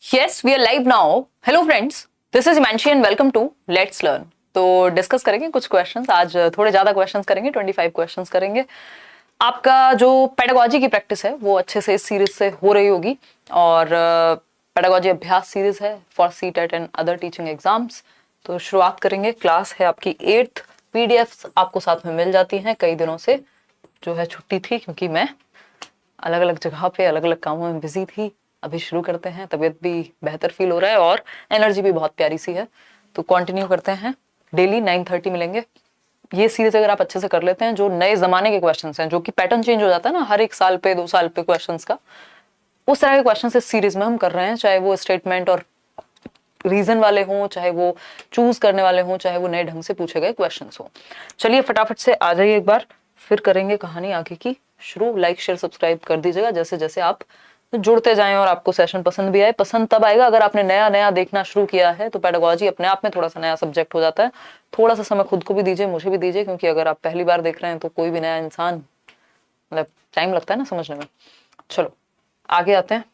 Yes, we are live now. Hello friends, this is Himanshi and welcome to Let's Learn. तो discuss करेंगे कुछ questions, आज थोड़े ज्यादा क्वेश्चंस करेंगे, 25 क्वेश्चंस करेंगे। आपका जो पेडागोजी की प्रैक्टिस है वो अच्छे से इस सीरीज से हो रही होगी और पेडागोजी अभ्यास सीरीज है for CTET and other teaching exams. तो शुरुआत करेंगे। क्लास है आपकी 8th, पीडीएफ्स आपको साथ में मिल जाती हैं। कई दिनों से जो है छुट्टी थी क्योंकि मैं अलग अलग जगह पे अलग अलग कामों में बिजी थी। अभी शुरू करते हैं, तबीयत भी बेहतर फील हो रहा है और एनर्जी भी बहुत प्यारी सी है, तो कंटिन्यू करते हैं। डेली 9:30 मिलेंगे। ये सीरीज अगर आप अच्छे से कर लेते हैं, जो नए जमाने के क्वेश्चंस हैं, जो कि पैटर्न चेंज हो जाता है ना हर एक साल पे 2 साल पे क्वेश्चंस का, उस तरह के क्वेश्चंस इस सीरीज में हम कर रहे हैं। चाहे वो स्टेटमेंट और रीजन वाले हों, चाहे वो चूज करने वाले हों, चाहे वो नए ढंग से पूछे गए क्वेश्चंस हों। चलिए फटाफट से आ जाइए एक बार, फिर करेंगे कहानी आगे की शुरू। लाइक शेयर सब्सक्राइब कर दीजिएगा जैसे जैसे आप जुड़ते जाएं और आपको सेशन पसंद भी आए। पसंद तब आएगा अगर आपने नया नया देखना शुरू किया है, तो पेडागोजी अपने आप में थोड़ा सा नया सब्जेक्ट हो जाता है। थोड़ा सा समय खुद को भी दीजिए, मुझे भी दीजिए, क्योंकि अगर आप पहली बार देख रहे हैं तो कोई भी नया इंसान मतलब टाइम लगता है ना समझने में। चलो आगे आते हैं।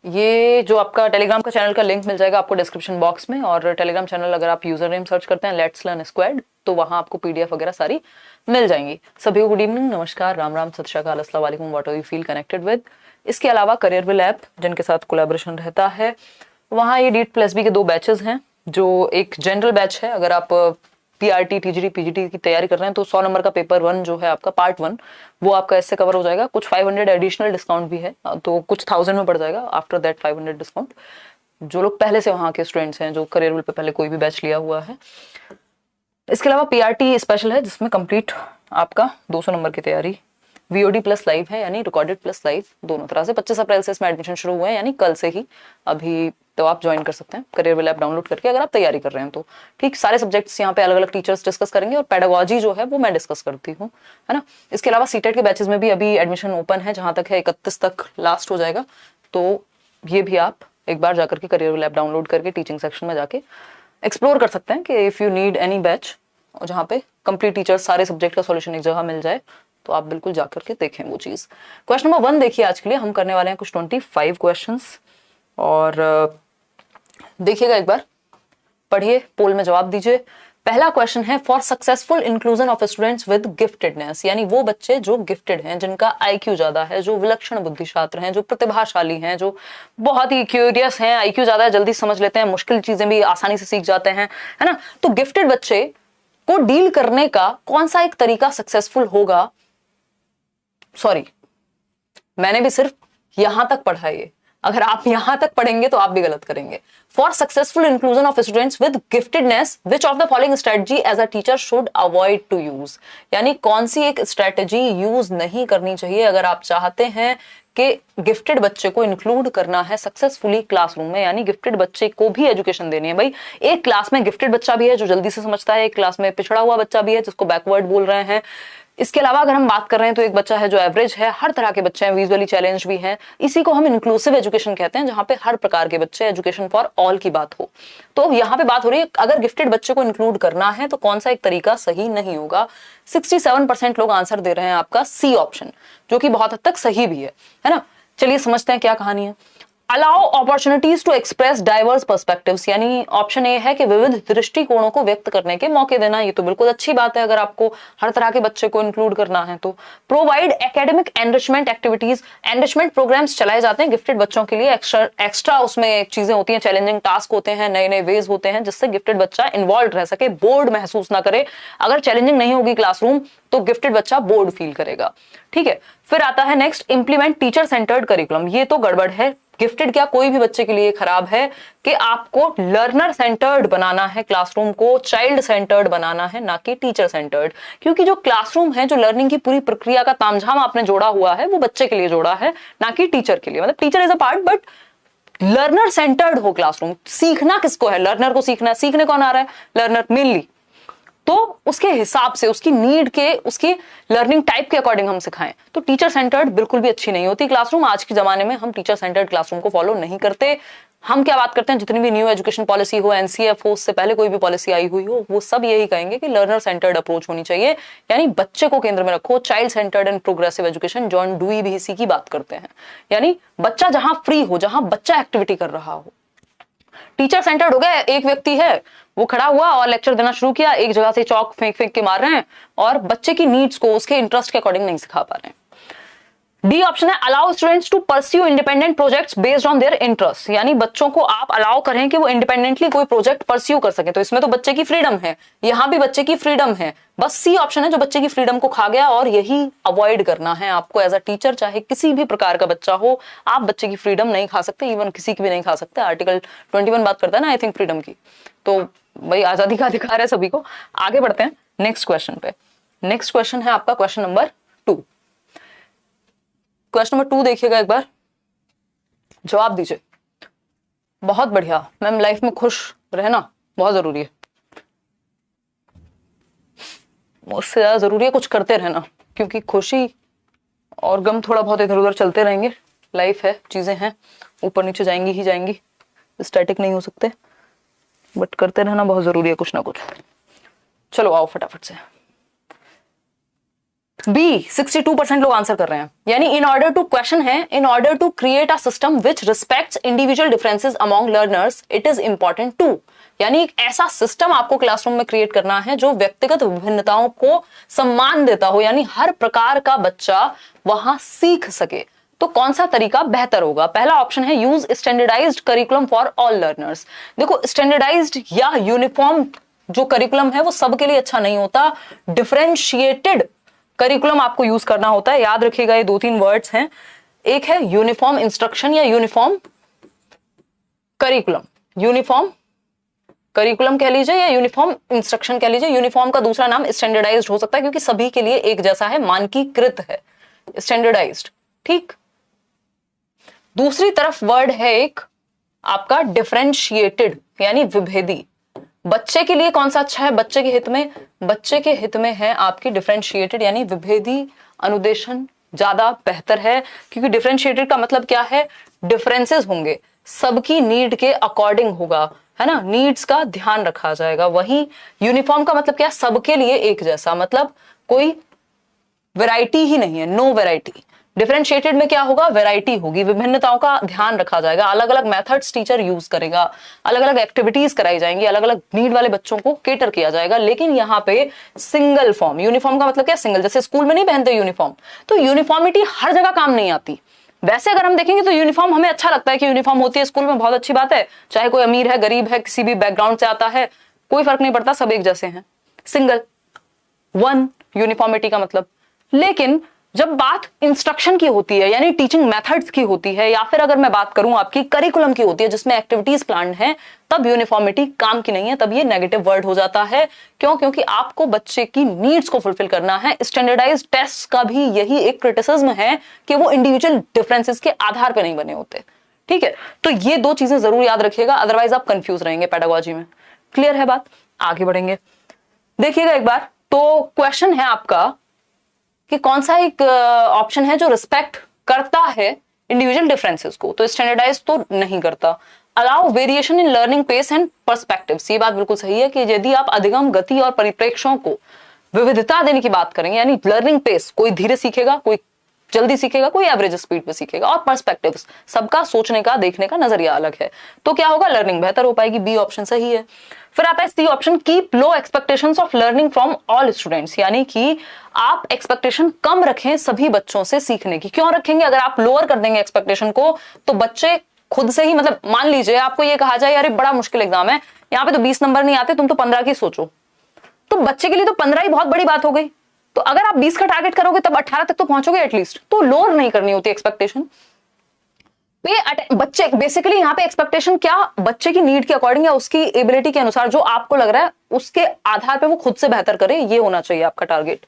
ये जो आपका टेलीग्राम का चैनल का लिंक मिल जाएगा आपको डिस्क्रिप्शन बॉक्स में, और टेलीग्राम चैनल अगर आप यूजर नेम सर्च करते हैं लेट्स लर्न स्क्वाड, तो वहां आपको पीडीएफ वगैरह सारी मिल जाएंगी। सभी को गुड इवनिंग, नमस्कार, राम राम, सत श्री अकाल, अस्सलाम वालेकुम, what are you feel connected with. इसके अलावा करियरविल ऐप जिनके साथ कोलैबोरेशन रहता है, वहाँ ये DEET+B के 2 बैचेस हैं। जो एक जनरल बैच है, अगर आप पीआरटी, टीजीटी, पीजीटी की तैयारी कर रहे हैं तो 100 नंबर का पेपर 1 जो है आपका पार्ट 1, वो आपका इससे कवर हो जाएगा। कुछ 500 एडिशनल डिस्काउंट भी है, तो कुछ 1000 में पड़ जाएगा। After that 500 discount. जो लोग पहले से वहाँ के स्टूडेंट्स हैं, जो करियरविल पे पहले कोई भी बैच लिया हुआ है। इसके अलावा पीआरटी स्पेशल है, जिसमें कंप्लीट आपका 200 नंबर की तैयारी VOD प्लस लाइव है, यानी रिकॉर्डेड प्लस लाइव दोनों तरह से। 25 अप्रैल से इसमें एडमिशन शुरू हुए हैं, यानी कल से ही अभी तो आप ज्वाइन कर सकते हैं करियरविल ऐप डाउनलोड करके, अगर आप तैयारी कर रहे हैं तो। ठीक, सारे सब्जेक्ट्स यहाँ पे अलग अलग टीचर्स डिस्कस करेंगे और पेडागोजी जो है वो मैं डिस्कस करती हूँ, है ना। इसके अलावा सीटेट के बैचेस में भी अभी एडमिशन ओपन है, जहां तक है 31 तक लास्ट हो जाएगा। तो ये भी आप एक बार जाकर के करियरविल ऐप डाउनलोड करके टीचिंग सेक्शन में जाके एक्सप्लोर कर सकते हैं कि if you need any batch जहाँ पे कंप्लीट टीचर्स सारे सब्जेक्ट का सॉल्यूशन एक जगह मिल जाए, तो आप बिल्कुल जाकर के देखें वो चीज। क्वेश्चन नंबर 1 देखिए, आज के लिए हम करने वाले हैं कुछ 25 क्वेश्चंस, और देखिएगा एक बार, पढ़िए, पोल में जवाब दीजिए। पहला क्वेश्चन है, for successful inclusion of students with giftedness, यानी वो बच्चे जो गिफ्टेड हैं, जिनका IQ ज्यादा है, जो विलक्षण बुद्धि छात्र हैं, जो प्रतिभाशाली हैं, जो बहुत ही क्यूरियस हैं, IQ ज्यादा है, जल्दी समझ लेते हैं, मुश्किल चीजें भी आसानी से सीख जाते हैं, है ना। तो गिफ्टेड बच्चे को डील करने का कौन सा एक तरीका सक्सेसफुल होगा। सॉरी, मैंने भी सिर्फ यहां तक पढ़ा है, अगर आप यहां तक पढ़ेंगे तो आप भी गलत करेंगे। For successful inclusion of students with giftedness, which of the following strategy as a teacher should avoid to use, यानी कौन सी एक स्ट्रेटजी यूज नहीं करनी चाहिए अगर आप चाहते हैं कि गिफ्टेड बच्चे को इंक्लूड करना है सक्सेसफुली क्लासरूम में, यानी गिफ्टेड बच्चे को भी एजुकेशन देनी है। भाई, एक क्लास में गिफ्टेड बच्चा भी है जो जल्दी से समझता है, एक क्लास में पिछड़ा हुआ बच्चा भी है जिसको बैकवर्ड बोल रहे हैं। इसके अलावा अगर हम बात कर रहे हैं तो एक बच्चा है जो एवरेज है, हर तरह के बच्चे हैं, विजुअली चैलेंज भी हैं। इसी को हम इंक्लूसिव एजुकेशन कहते हैं, जहां पे हर प्रकार के बच्चे, एजुकेशन फॉर ऑल की बात हो। तो यहाँ पे बात हो रही है, अगर गिफ्टेड बच्चे को इंक्लूड करना है तो कौन सा एक तरीका सही नहीं होगा। 67% लोग आंसर दे रहे हैं आपका C ऑप्शन, जो कि बहुत हद तक सही भी है ना। चलिए समझते हैं क्या कहानी है। Allow opportunities to express diverse perspectives, यानी ऑप्शन ए है कि विविध दृष्टिकोणों को व्यक्त करने के मौके देना। ये तो बिल्कुल अच्छी बात है अगर आपको हर तरह के बच्चे को इंक्लूड करना है तो। Provide academic enrichment activities, enrichment programs चलाए जाते हैं गिफ्टेड बच्चों के लिए, एक्स्ट्रा उसमें चीजें होती हैं, चैलेंजिंग टास्क होते हैं, नए नए वेज होते हैं, जिससे गिफ्टेड बच्चा इन्वॉल्व रह सके, बोर्ड महसूस ना करे। अगर चैलेंजिंग नहीं होगी क्लासरूम तो गिफ्टेड बच्चा बोर्ड फील करेगा। ठीक है, फिर आता है next, implement teacher centred curriculum. ये तो गड़बड़ है, गिफ्टेड क्या कोई भी बच्चे के लिए खराब है कि आपको लर्नर सेंटर्ड बनाना है क्लासरूम को, चाइल्ड सेंटर्ड बनाना है, ना कि टीचर सेंटर्ड। क्योंकि जो क्लासरूम है, जो लर्निंग की पूरी प्रक्रिया का तामझाम आपने जोड़ा हुआ है, वो बच्चे के लिए जोड़ा है, ना कि टीचर के लिए। मतलब teacher is a part, but learner centred हो क्लासरूम। सीखना किसको है? लर्नर को सीखना है। सीखने कौन आ रहा है? Learner mainly. तो उसके हिसाब से, उसकी नीड के, उसकी लर्निंग टाइप के अकॉर्डिंग हम सिखाएं। तो टीचर सेंटर्ड बिल्कुल भी अच्छी नहीं होती क्लासरूम। आज के जमाने में हम टीचर सेंटर्ड क्लासरूम को फॉलो नहीं करते। हम क्या बात करते हैं, जितनी भी न्यू एजुकेशन पॉलिसी हो, NCF हो, उससे पहले कोई भी पॉलिसी आई हुई हो, वो सब यही कहेंगे कि लर्नर सेंटर्ड अप्रोच होनी चाहिए, यानी बच्चे को केंद्र में रखो। Child centred and progressive education, John dewy भी इसी की बात करते हैं, यानी बच्चा जहां फ्री हो, जहां बच्चा एक्टिविटी कर रहा हो, टीचर सेंटर्ड हो गया, एक व्यक्ति है वो खड़ा हुआ और लेक्चर देना शुरू किया, एक जगह से चौक फेंक फेंक के मार रहे हैं और बच्चे की नीड्स को उसके इंटरेस्ट के अकॉर्डिंग नहीं सिखा पा रहे हैं। डी ऑप्शन है allow students to pursue independent projects based on their interest, यानी बच्चों को आप अलाउ करें कि वो इंडिपेंडेंटली कोई प्रोजेक्ट परस्यू कर सके। तो इसमें तो बच्चे की फ्रीडम है, यहां भी बच्चे की फ्रीडम है, बस सी ऑप्शन है जो बच्चे की फ्रीडम को खा गया और यही अवॉइड करना है आपको एज अ टीचर। चाहे किसी भी प्रकार का बच्चा हो, आप बच्चे की फ्रीडम नहीं खा सकते, इवन किसी की भी नहीं खा सकते। आर्टिकल 21 बात करता है ना आई थिंक फ्रीडम की, तो भाई आजादी का अधिकार है सभी को। आगे बढ़ते हैं नेक्स्ट क्वेश्चन पे। नेक्स्ट क्वेश्चन है आपका क्वेश्चन नंबर 2। क्वेश्चन नंबर 2 देखिएगा एक बार, जवाब दीजिए। बहुत बढ़िया मैम, लाइफ में खुश रहना बहुत जरूरी है, उससे ज्यादा जरूरी है कुछ करते रहना, क्योंकि खुशी और गम थोड़ा बहुत इधर उधर चलते रहेंगे। लाइफ है, चीजें हैं, ऊपर नीचे जाएंगी ही जाएंगी, स्टैटिक नहीं हो सकते, बट करते रहना बहुत जरूरी है कुछ ना कुछ। चलो आओ फटाफट से। बी 62% लोग आंसर कर रहे हैं, यानी इन ऑर्डर टू क्वेश्चन है in order to create a system which respects individual differences among learners it is important to, यानी एक ऐसा सिस्टम आपको क्लासरूम में क्रिएट करना है जो व्यक्तिगत विभिन्नताओं को सम्मान देता हो, यानी हर प्रकार का बच्चा वहां सीख सके। तो कौन सा तरीका बेहतर होगा? पहला ऑप्शन है use standardized curriculum for all learners. देखो स्टैंडर्डाइज्ड या यूनिफॉर्म जो करिकुलम है वो सबके लिए अच्छा नहीं होता, डिफरेंशिएटेड करिकुलम आपको यूज करना होता है। याद रखिएगा ये 2-3 वर्ड्स हैं, एक है यूनिफॉर्म इंस्ट्रक्शन या यूनिफॉर्म करिकुलम, यूनिफॉर्म करिकुलम कह लीजिए या यूनिफॉर्म इंस्ट्रक्शन कह लीजिए। यूनिफॉर्म का दूसरा नाम स्टैंडर्डाइज्ड हो सकता है क्योंकि सभी के लिए एक जैसा है, मानकीकृत है, स्टैंडर्डाइज्ड। ठीक, दूसरी तरफ वर्ड है एक आपका डिफरेंशिएटेड यानी विभेदी। बच्चे के लिए कौन सा अच्छा है? बच्चे के हित में, बच्चे के हित में है आपकी डिफरेंशिएटेड यानी विभेदी अनुदेशन ज्यादा बेहतर है, क्योंकि डिफरेंशिएटेड का मतलब क्या है? डिफरेंसेस होंगे, सबकी नीड के अकॉर्डिंग होगा, है ना, नीड्स का ध्यान रखा जाएगा। वहीं यूनिफॉर्म का मतलब क्या? सबके लिए एक जैसा, मतलब कोई वैरायटी ही नहीं है, नो वैरायटी। डिफरेंशिएटेड में क्या होगा? वैरायटी होगी, विभिन्नताओं का ध्यान रखा जाएगा, अलग अलग मेथड्स टीचर यूज करेगा, अलग अलग एक्टिविटीज कराई जाएंगी, अलग अलग नीड वाले बच्चों को केटर किया जाएगा। लेकिन यहाँ पे सिंगल फॉर्म, यूनिफॉर्म का मतलब क्या? सिंगल, जैसे स्कूल में नहीं पहनते यूनिफॉर्म, तो यूनिफॉर्मिटी हर जगह काम नहीं आती। वैसे अगर हम देखेंगे तो यूनिफॉर्म हमें अच्छा लगता है कि यूनिफॉर्म होती है स्कूल में, बहुत अच्छी बात है, चाहे कोई अमीर है गरीब है किसी भी बैकग्राउंड से आता है, कोई फर्क नहीं पड़ता, सब एक जैसे हैं। सिंगल वन यूनिफॉर्मिटी का मतलब। लेकिन जब बात इंस्ट्रक्शन की होती है यानी टीचिंग मेथड्स की होती है, या फिर अगर मैं बात करूं आपकी करिकुलम की होती है जिसमें एक्टिविटीज प्लान है, तब यूनिफॉर्मिटी काम की नहीं है, तब ये नेगेटिव वर्ड हो जाता है। क्यों? क्योंकि आपको बच्चे की नीड्स को फुलफिल करना है। स्टैंडर्डाइज्ड टेस्ट का भी यही एक क्रिटिसिज्म है कि वो इंडिविजुअल डिफरेंसेस के आधार पर नहीं बने होते। ठीक है, तो ये 2 चीजें जरूर याद रखिएगा, अदरवाइज आप कंफ्यूज रहेंगे पेडागोजी में। क्लियर है बात? आगे बढ़ेंगे, देखिएगा एक बार। तो क्वेश्चन है आपका कि कौन सा एक ऑप्शन है जो रिस्पेक्ट करता है इंडिविजुअल डिफरेंसेस को, तो स्टैंडर्डाइज तो नहीं करता। Allow variation in learning pace and perspectives, ये बात बिल्कुल सही है कि यदि आप अधिगम गति और परिप्रेक्ष्यों को विविधता देने की बात करेंगे, यानी लर्निंग पेस, कोई धीरे सीखेगा, कोई जल्दी सीखेगा, कोई एवरेज स्पीड पे सीखेगा, और पर्सपेक्टिव्स, सबका सोचने का देखने का नजरिया अलग है, तो क्या होगा? लर्निंग बेहतर हो पाएगी। बी ऑप्शन सही है। फिर आता है C option, keep low expectations of learning from all students, यानी कि आप एक्सपेक्टेशन कम रखें सभी बच्चों से सीखने की। क्यों रखेंगे? अगर आप लोअर कर देंगे एक्सपेक्टेशन को तो बच्चे खुद से ही, मतलब मान लीजिए आपको ये कहा जाए अरे बड़ा मुश्किल एग्जाम है, यहाँ पे तो 20 नंबर नहीं आते, तुम तो 15 की सोचो, तो बच्चे के लिए तो 15 ही बहुत बड़ी बात हो गई। तो अगर आप 20 का टारगेट करोगे तब 18 तक तो पहुंचोगे एटलीस्ट, तो लोअर नहीं करनी होती एक्सपेक्टेशन। बच्चे बेसिकली यहाँ पे एक्सपेक्टेशन क्या? बच्चे की नीड के अकॉर्डिंग या उसकी एबिलिटी के अनुसार जो आपको लग रहा है उसके आधार पे वो खुद से बेहतर करे, ये होना चाहिए आपका टारगेट।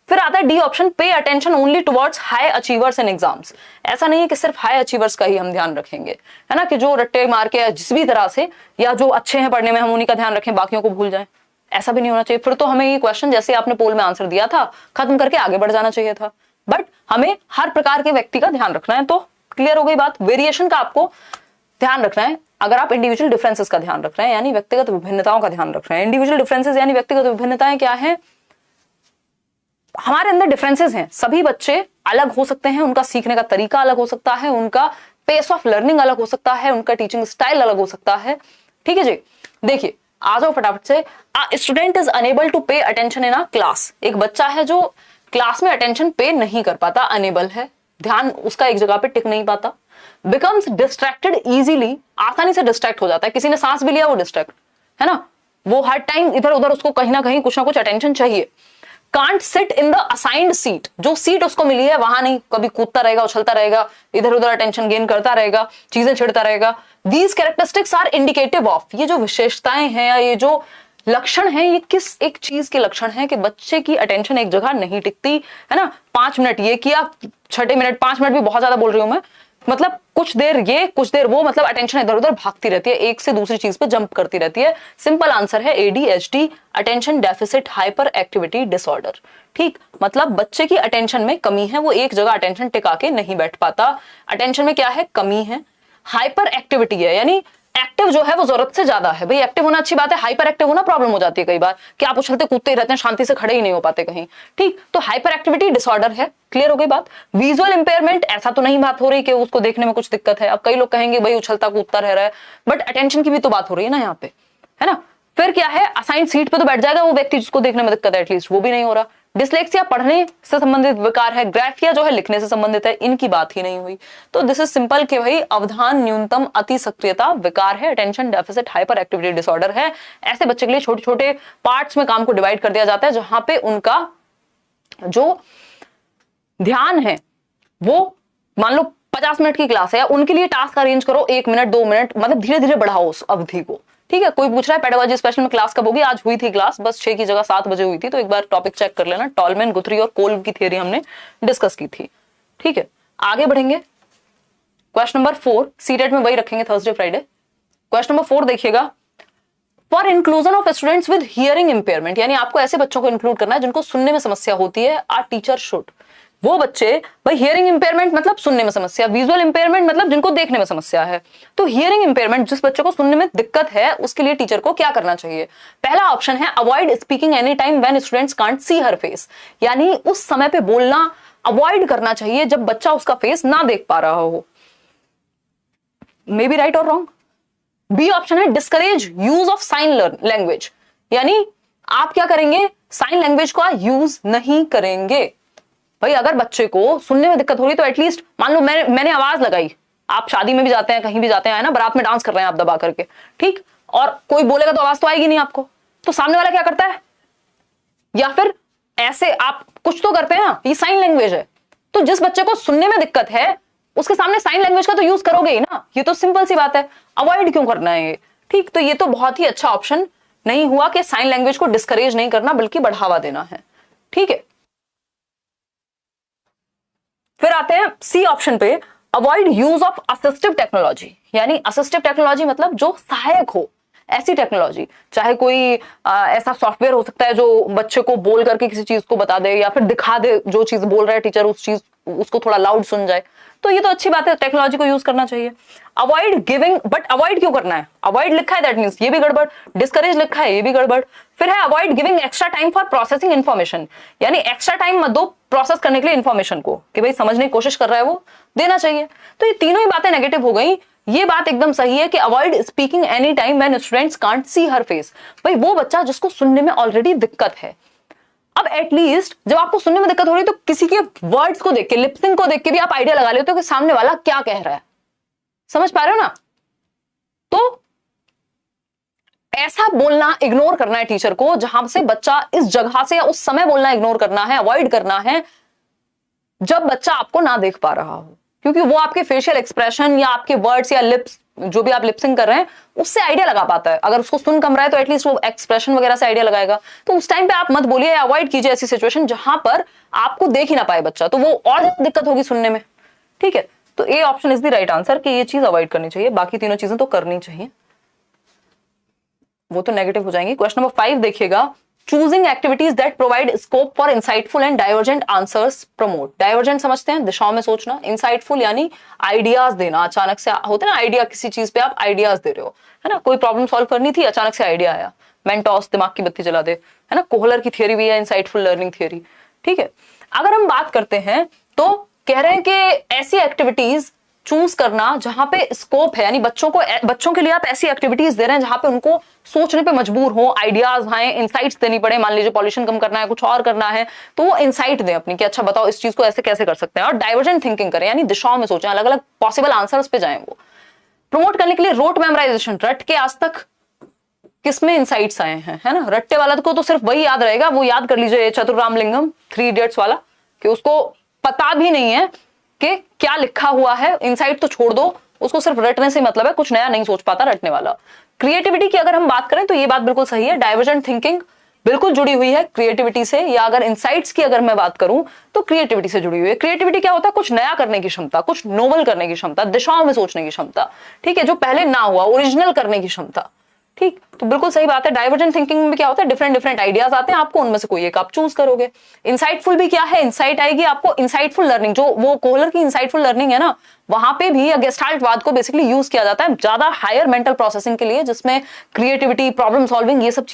फिर आता है D option, pay attention only towards high achievers in exams. ऐसा नहीं है कि सिर्फ हाई अचीवर्स का ही हम ध्यान रखेंगे, है ना, कि जो रट्टे मार के जिस भी तरह से या जो अच्छे हैं पढ़ने में हम उन्हीं का ध्यान रखें, बाकियों को भूल जाएं, ऐसा भी नहीं होना चाहिए। फिर तो हमें ये क्वेश्चन जैसे आपने पोल में आंसर दिया था खत्म करके आगे बढ़ जाना चाहिए था, बट हमें हर प्रकार के व्यक्ति का ध्यान रखना है। तो क्लियर हो गई बात। वेरिएशन का आपको ध्यान रखना है अगर आप इंडिविजुअल डिफरेंसेस का ध्यान रख रहे हैं, यानी व्यक्तिगत विभिन्नताओं का ध्यान रख रहे हैं। इंडिविजुअल डिफरेंसेस यानी व्यक्तिगत विभिन्नताएं क्या है? हमारे अंदर डिफरेंसेस हैं, सभी बच्चे अलग हो सकते हैं, उनका सीखने का तरीका अलग हो सकता है, उनका पेस ऑफ लर्निंग अलग हो सकता है, उनका टीचिंग स्टाइल अलग हो सकता है। ठीक है जी, देखिए आ जाओ फटाफट से। Student is unable to pay attention in a class, एक बच्चा है जो क्लास में अटेंशन पे नहीं कर पाता, अनेबल है, ध्यान उसका एक जगह पे टिक नहीं पाता। बिकम्स डिस्ट्रैक्टेड इजीली, आसानी से डिस्ट्रैक्ट हो जाता है, किसी ने सांस भी लिया वो डिस्ट्रैक्ट, है ना, वो हर टाइम इधर उधर, उसको कहीं ना कहीं कुछ ना कुछ अटेंशन चाहिए। Can't sit in the assigned seat, जो सीट उसको मिली है वहां नहीं, कभी कूदता रहेगा, उछलता रहेगा, इधर उधर अटेंशन गेन करता रहेगा, चीजें छिड़ता रहेगा। These characteristics are indicative of, ये जो विशेषताएं हैं या ये जो लक्षण है, ये किस एक चीज के लक्षण है कि बच्चे की अटेंशन एक जगह नहीं टिकती, है ना। 5 मिनट ये किया, छठे मिनट, 5 मिनट भी बहुत ज्यादा बोल रही हूं मैं, मतलब कुछ देर ये कुछ देर वो, मतलब अटेंशन इधर उधर भागती रहती है, एक से दूसरी चीज पे जंप करती रहती है। सिंपल आंसर है ADHD, attention deficit hyper activity disorder. ठीक, मतलब बच्चे की अटेंशन में कमी है, वो एक जगह अटेंशन टिका के नहीं बैठ पाता। अटेंशन में क्या है, कमी है। हाइपर एक्टिविटी है, यानी एक्टिव जो है वो जरूरत से ज्यादा है। भाई एक्टिव होना अच्छी बात है, हाइपर एक्टिव होना प्रॉब्लम हो जाती है कई बार, कि आप उछलते कूदते ही रहते हैं, शांति से खड़े ही नहीं हो पाते कहीं। ठीक, तो हाइपर एक्टिविटी डिसऑर्डर है, क्लियर हो गई बात। विजुअल इंपेयरमेंट, ऐसा तो नहीं बात हो रही कि उसको देखने में कुछ दिक्कत है। अब कई लोग कहेंगे भाई उछलता कूदता रह रहा है, बट अटेंशन की भी तो बात हो रही है ना यहाँ पे, है ना। फिर क्या है, असाइन सीट पे तो बैठ जाएगा वो व्यक्ति जिसको देखने में दिक्कत है, एटलीस्ट वो भी नहीं हो रहा। डिसलेक्सिया पढ़ने से संबंधित विकार है, ग्राफिया जो है लिखने से संबंधित है, इनकी बात ही नहीं हुई। तो दिस इज सिंपल कि भाई अवधान न्यूनतम अति सक्रियता विकार है, attention deficit hyper activity disorder है। ऐसे बच्चे के लिए छोटे छोटे पार्ट्स में काम को डिवाइड कर दिया जाता है, जहां पे उनका जो ध्यान है वो, मान लो 50 मिनट की क्लास है, उनके लिए टास्क अरेंज करो 1 मिनट 2 मिनट, मतलब धीरे धीरे बढ़ाओ उस अवधि को। ठीक है, कोई पूछ रहा है पेडागोजी स्पेशल में क्लास कब होगी, आज हुई थी क्लास, बस 6 की जगह 7 बजे हुई थी, तो एक बार टॉपिक चेक कर लेना। टॉलमैन, गुथरी और कोल्ब की थियरी हमने डिस्कस की थी। ठीक है, आगे बढ़ेंगे। क्वेश्चन नंबर 4, सीटेट में वही रखेंगे थर्सडे फ्राइडे। क्वेश्चन नंबर 4 देखिएगा, for inclusion of students with hearing impairment, यानी आपको ऐसे बच्चों को इंक्लूड करना है जिनको सुनने में समस्या होती है। आ टीचर शुड, वो बच्चे, भाई हियरिंग इंपेयरमेंट मतलब सुनने में समस्या, विजुअल इंपेयरमेंट मतलब जिनको देखने में समस्या है। तो हियरिंग इंपेयरमेंट जिस बच्चे को सुनने में दिक्कत है, उसके लिए टीचर को क्या करना चाहिए। पहला ऑप्शन है avoid speaking any time when students can't see her face, यानी उस समय पे बोलना अवॉइड करना चाहिए जब बच्चा उसका फेस ना देख पा रहा हो। मे बी राइट और रॉन्ग। बी ऑप्शन है discourage use of sine language, यानी आप क्या करेंगे, साइन लैंग्वेज का यूज नहीं करेंगे। भाई अगर बच्चे को सुनने में दिक्कत हो रही तो एटलीस्ट, मान लो मैंने आवाज लगाई, आप शादी में भी जाते हैं, कहीं भी जाते हैं ना, बारात में डांस कर रहे हैं आप दबा करके, ठीक, और कोई बोलेगा तो आवाज तो आएगी नहीं आपको, तो सामने वाला क्या करता है, या फिर ऐसे आप कुछ तो करते हैं ना, ये साइन लैंग्वेज है। तो जिस बच्चे को सुनने में दिक्कत है उसके सामने साइन लैंग्वेज का तो यूज करोगे ही ना, ये तो सिंपल सी बात है। अवॉइड क्यों करना है ये, ठीक, तो ये तो बहुत ही अच्छा ऑप्शन नहीं हुआ कि साइन लैंग्वेज को डिस्करेज नहीं करना बल्कि बढ़ावा देना है। ठीक है, फिर आते हैं सी ऑप्शन पे, avoid use of assistive technology, यानी असिस्टिव टेक्नोलॉजी मतलब जो सहायक हो, ऐसी टेक्नोलॉजी, चाहे कोई ऐसा सॉफ्टवेयर हो सकता है जो बच्चे को बोल करके किसी चीज को बता दे या फिर दिखा दे, जो चीज बोल रहा है टीचर उस चीज उसको थोड़ा लाउड सुन जाए, तो ये तो अच्छी बात है, टेक्नोलॉजी को यूज करना चाहिए। अवॉइड गिविंग, बट अवॉइड क्यों करना है, अवॉइड लिखा है दैट मींस ये भी गड़बड़, डिस्करेज लिखा है ये भी गड़बड़। फिर है avoid giving extra time for processing information, यानी एक्स्ट्रा टाइम मत दो प्रोसेस करने के लिए इन्फॉर्मेशन को, कि भाई समझने की कोशिश कर रहा है वो देना चाहिए। तो ये तीनों ही बातें नेगेटिव हो गई। ये बात एकदम सही है कि avoid speaking any time when students can't see her face, भाई वो बच्चा जिसको सुनने में ऑलरेडी दिक्कत है, अब एटलीस्ट जब आपको सुनने में दिक्कत हो रही है तो किसी के वर्ड्स को देख के, लिपसिंग को देख के भी आप आइडिया लगा लेते हो कि सामने वाला क्या कह रहा है, समझ पा रहे हो ना। तो ऐसा बोलना इग्नोर करना है टीचर को, जहां से बच्चा इस जगह से या उस समय बोलना इग्नोर करना है, अवॉइड करना है जब बच्चा आपको ना देख पा रहा हो, क्योंकि वो आपके फेशियल एक्सप्रेशन या आपके वर्ड्स या लिप्स, जो भी आप लिपसिंग कर रहे हैं उससे आइडिया लगा पाता है। अगर उसको सुन कम रहा है तो एटलीस्ट वो एक्सप्रेशन वगैरह से आइडिया लगाएगा। तो उस टाइम पे आप मत बोलिए, अवॉइड कीजिए ऐसी सिचुएशन जहां पर आपको देख ही ना पाए बच्चा, तो वो और दिक्कत होगी सुनने में। ठीक है, तो A option is the right answer कि ये चीज अवॉइड करनी चाहिए, बाकी तीनों चीजें तो करनी चाहिए, वो तो नेगेटिव हो जाएंगी। क्वेश्चन नंबर 5 देखिएगा, choosing activities that provide scope for insightful and divergent answers promote. Divergent समझते हैं, दिशाओं में सोचना, इंसाइटफुल यानी आइडियाज देना, अचानक से होते ना आइडिया, किसी चीज पे आप आइडियाज दे रहे हो, है ना, कोई प्रॉब्लम सॉल्व करनी थी, अचानक से आइडिया आया, मेंटोस दिमाग की बत्ती जला दे, है ना, कोहलर की थियरी भी है इंसाइटफुल लर्निंग थियरी। ठीक है, अगर हम बात करते हैं तो कह रहे हैं कि ऐसी एक्टिविटीज चूज करना जहां पे स्कोप है, यानी बच्चों के लिए आप ऐसी एक्टिविटीज दे रहे हैं जहां पे उनको सोचने पे मजबूर हो, आइडियाज आए, इंसाइट्स देनी पड़े। मान लीजिए पॉल्यूशन कम करना है, कुछ और करना है, तो वो इंसाइट दें अपनी कि अच्छा बताओ इस चीज को ऐसे कैसे कर सकते हैं। और डाइवर्जेंट थिंकिंग करें, यानी दिशाओं में सोचें, अलग अलग पॉसिबल आंसर्स पे जाएं। वो प्रमोट करने के लिए रोट मेमोराइजेशन, रट के आज तक किसमें इंसाइट्स आए हैं, है ना। रट्टे वाला को तो सिर्फ वही याद रहेगा, वो याद कर लीजिए चतुर्रामलिंगम 3 इडियट्स वाला, कि उसको पता भी नहीं है कि क्या लिखा हुआ है। इंसाइट तो छोड़ दो, उसको सिर्फ रटने से मतलब है, कुछ नया नहीं सोच पाता रटने वाला। क्रिएटिविटी की अगर हम बात करें तो ये बात बिल्कुल सही है, डाइवर्जेंट थिंकिंग बिल्कुल जुड़ी हुई है क्रिएटिविटी से, या अगर इंसाइट्स की अगर मैं बात करूं तो क्रिएटिविटी से जुड़ी हुई है। क्रिएटिविटी क्या होता है? कुछ नया करने की क्षमता, कुछ नोवेल करने की क्षमता, दिशाओं में सोचने की क्षमता, ठीक है, जो पहले ना हुआ, ओरिजिनल करने की क्षमता। ठीक, तो बिल्कुल सही बात है। डाइवर्जेंट थिंकिंग में क्या होता है? डिफरेंट डिफरेंट आइडियाज आते हैं, आपको उनमें से कोई एक आप चूज करोगे। इंसाइटफुल भी क्या है? इंसाइट आएगी आपको, इंसाइटफुल लर्निंग, जो वो कोहलर की इंसाइटफुल लर्निंग है ना, वहां पे भी गेस्टाल्टवाद को बेसिकली यूज किया जाता है ज्यादा हायर मेंटल प्रोसेसिंग के लिए, जिसमें क्रिएटिविटी, प्रॉब्लम सॉल्विंग, ये सब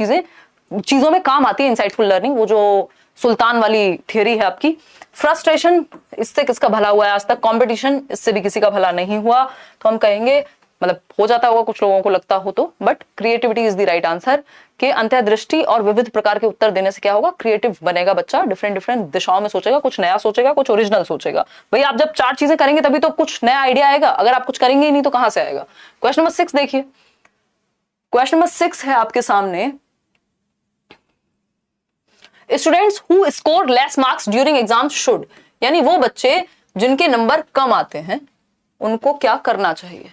चीजों में काम आती है इंसाइटफुल लर्निंग, वो जो सुल्तान वाली थियरी है आपकी। फ्रस्ट्रेशन, इससे किसका भला हुआ है आज तक? कंपटीशन, इससे भी किसी का भला नहीं हुआ। तो हम कहेंगे, मतलब हो जाता होगा कुछ लोगों को लगता हो तो, but creativity is the right answer. कि अंतर्दृष्टि और विविध प्रकार के उत्तर देने से क्या होगा? क्रिएटिव बनेगा बच्चा, डिफरेंट डिफरेंट दिशाओं में सोचेगा, कुछ नया सोचेगा, कुछ ओरिजिनल सोचेगा। भाई आप जब 4 चीजें करेंगे तभी तो कुछ नया आइडिया आएगा, अगर आप कुछ करेंगे ही नहीं तो कहां से आएगा। क्वेश्चन नंबर 6 देखिए, क्वेश्चन नंबर 6 है आपके सामने, students who score less marks during exam should, यानी वो बच्चे जिनके नंबर कम आते हैं उनको क्या करना चाहिए।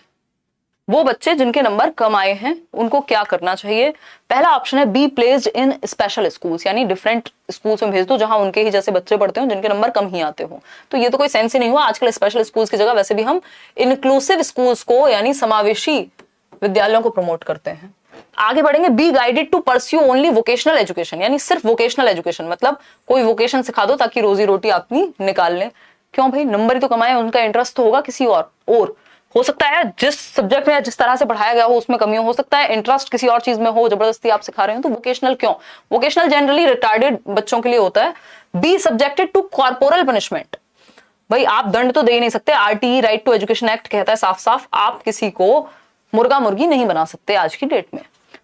वो बच्चे जिनके नंबर कम आए हैं उनको क्या करना चाहिए। पहला ऑप्शन है be placed in special schools, यानी डिफरेंट स्कूल्स में भेज दो जहां उनके ही जैसे बच्चे पढ़ते हो, जिनके नंबर कम ही आते हो। तो ये तो कोई सेंस ही नहीं हुआ। आजकल स्पेशल स्कूल्स की जगह वैसे भी हम इंक्लूसिव स्कूल्स को, यानी समावेशी विद्यालयों को प्रमोट करते हैं। आगे बढ़ेंगे, be guided to pursue only vocational education, यानी सिर्फ वोकेशनल एजुकेशन, मतलब कोई वोकेशन सिखा दो ताकि रोजी रोटी अपनी निकाल लें। क्यों भाई? नंबर ही तो कमाए, उनका इंटरेस्ट तो होगा किसी और हो सकता है जिस सब्जेक्ट में जिस तरह से पढ़ाया गया हो उसमें कमी हो सकता है इंटरेस्ट किसी और चीज में हो, जबरदस्ती आप सिखा रहे हो। तो वोकेशनल क्यों? वोकेशनल जनरली रिटार्डेड बच्चों के लिए होता है। Be subjected to corporal punishment, भाई आप दंड तो दे ही नहीं सकते, RTE right to education act कहता है साफ साफ, आप किसी को मुर्गा मुर्गी नहीं बना सकते आज की डेट में।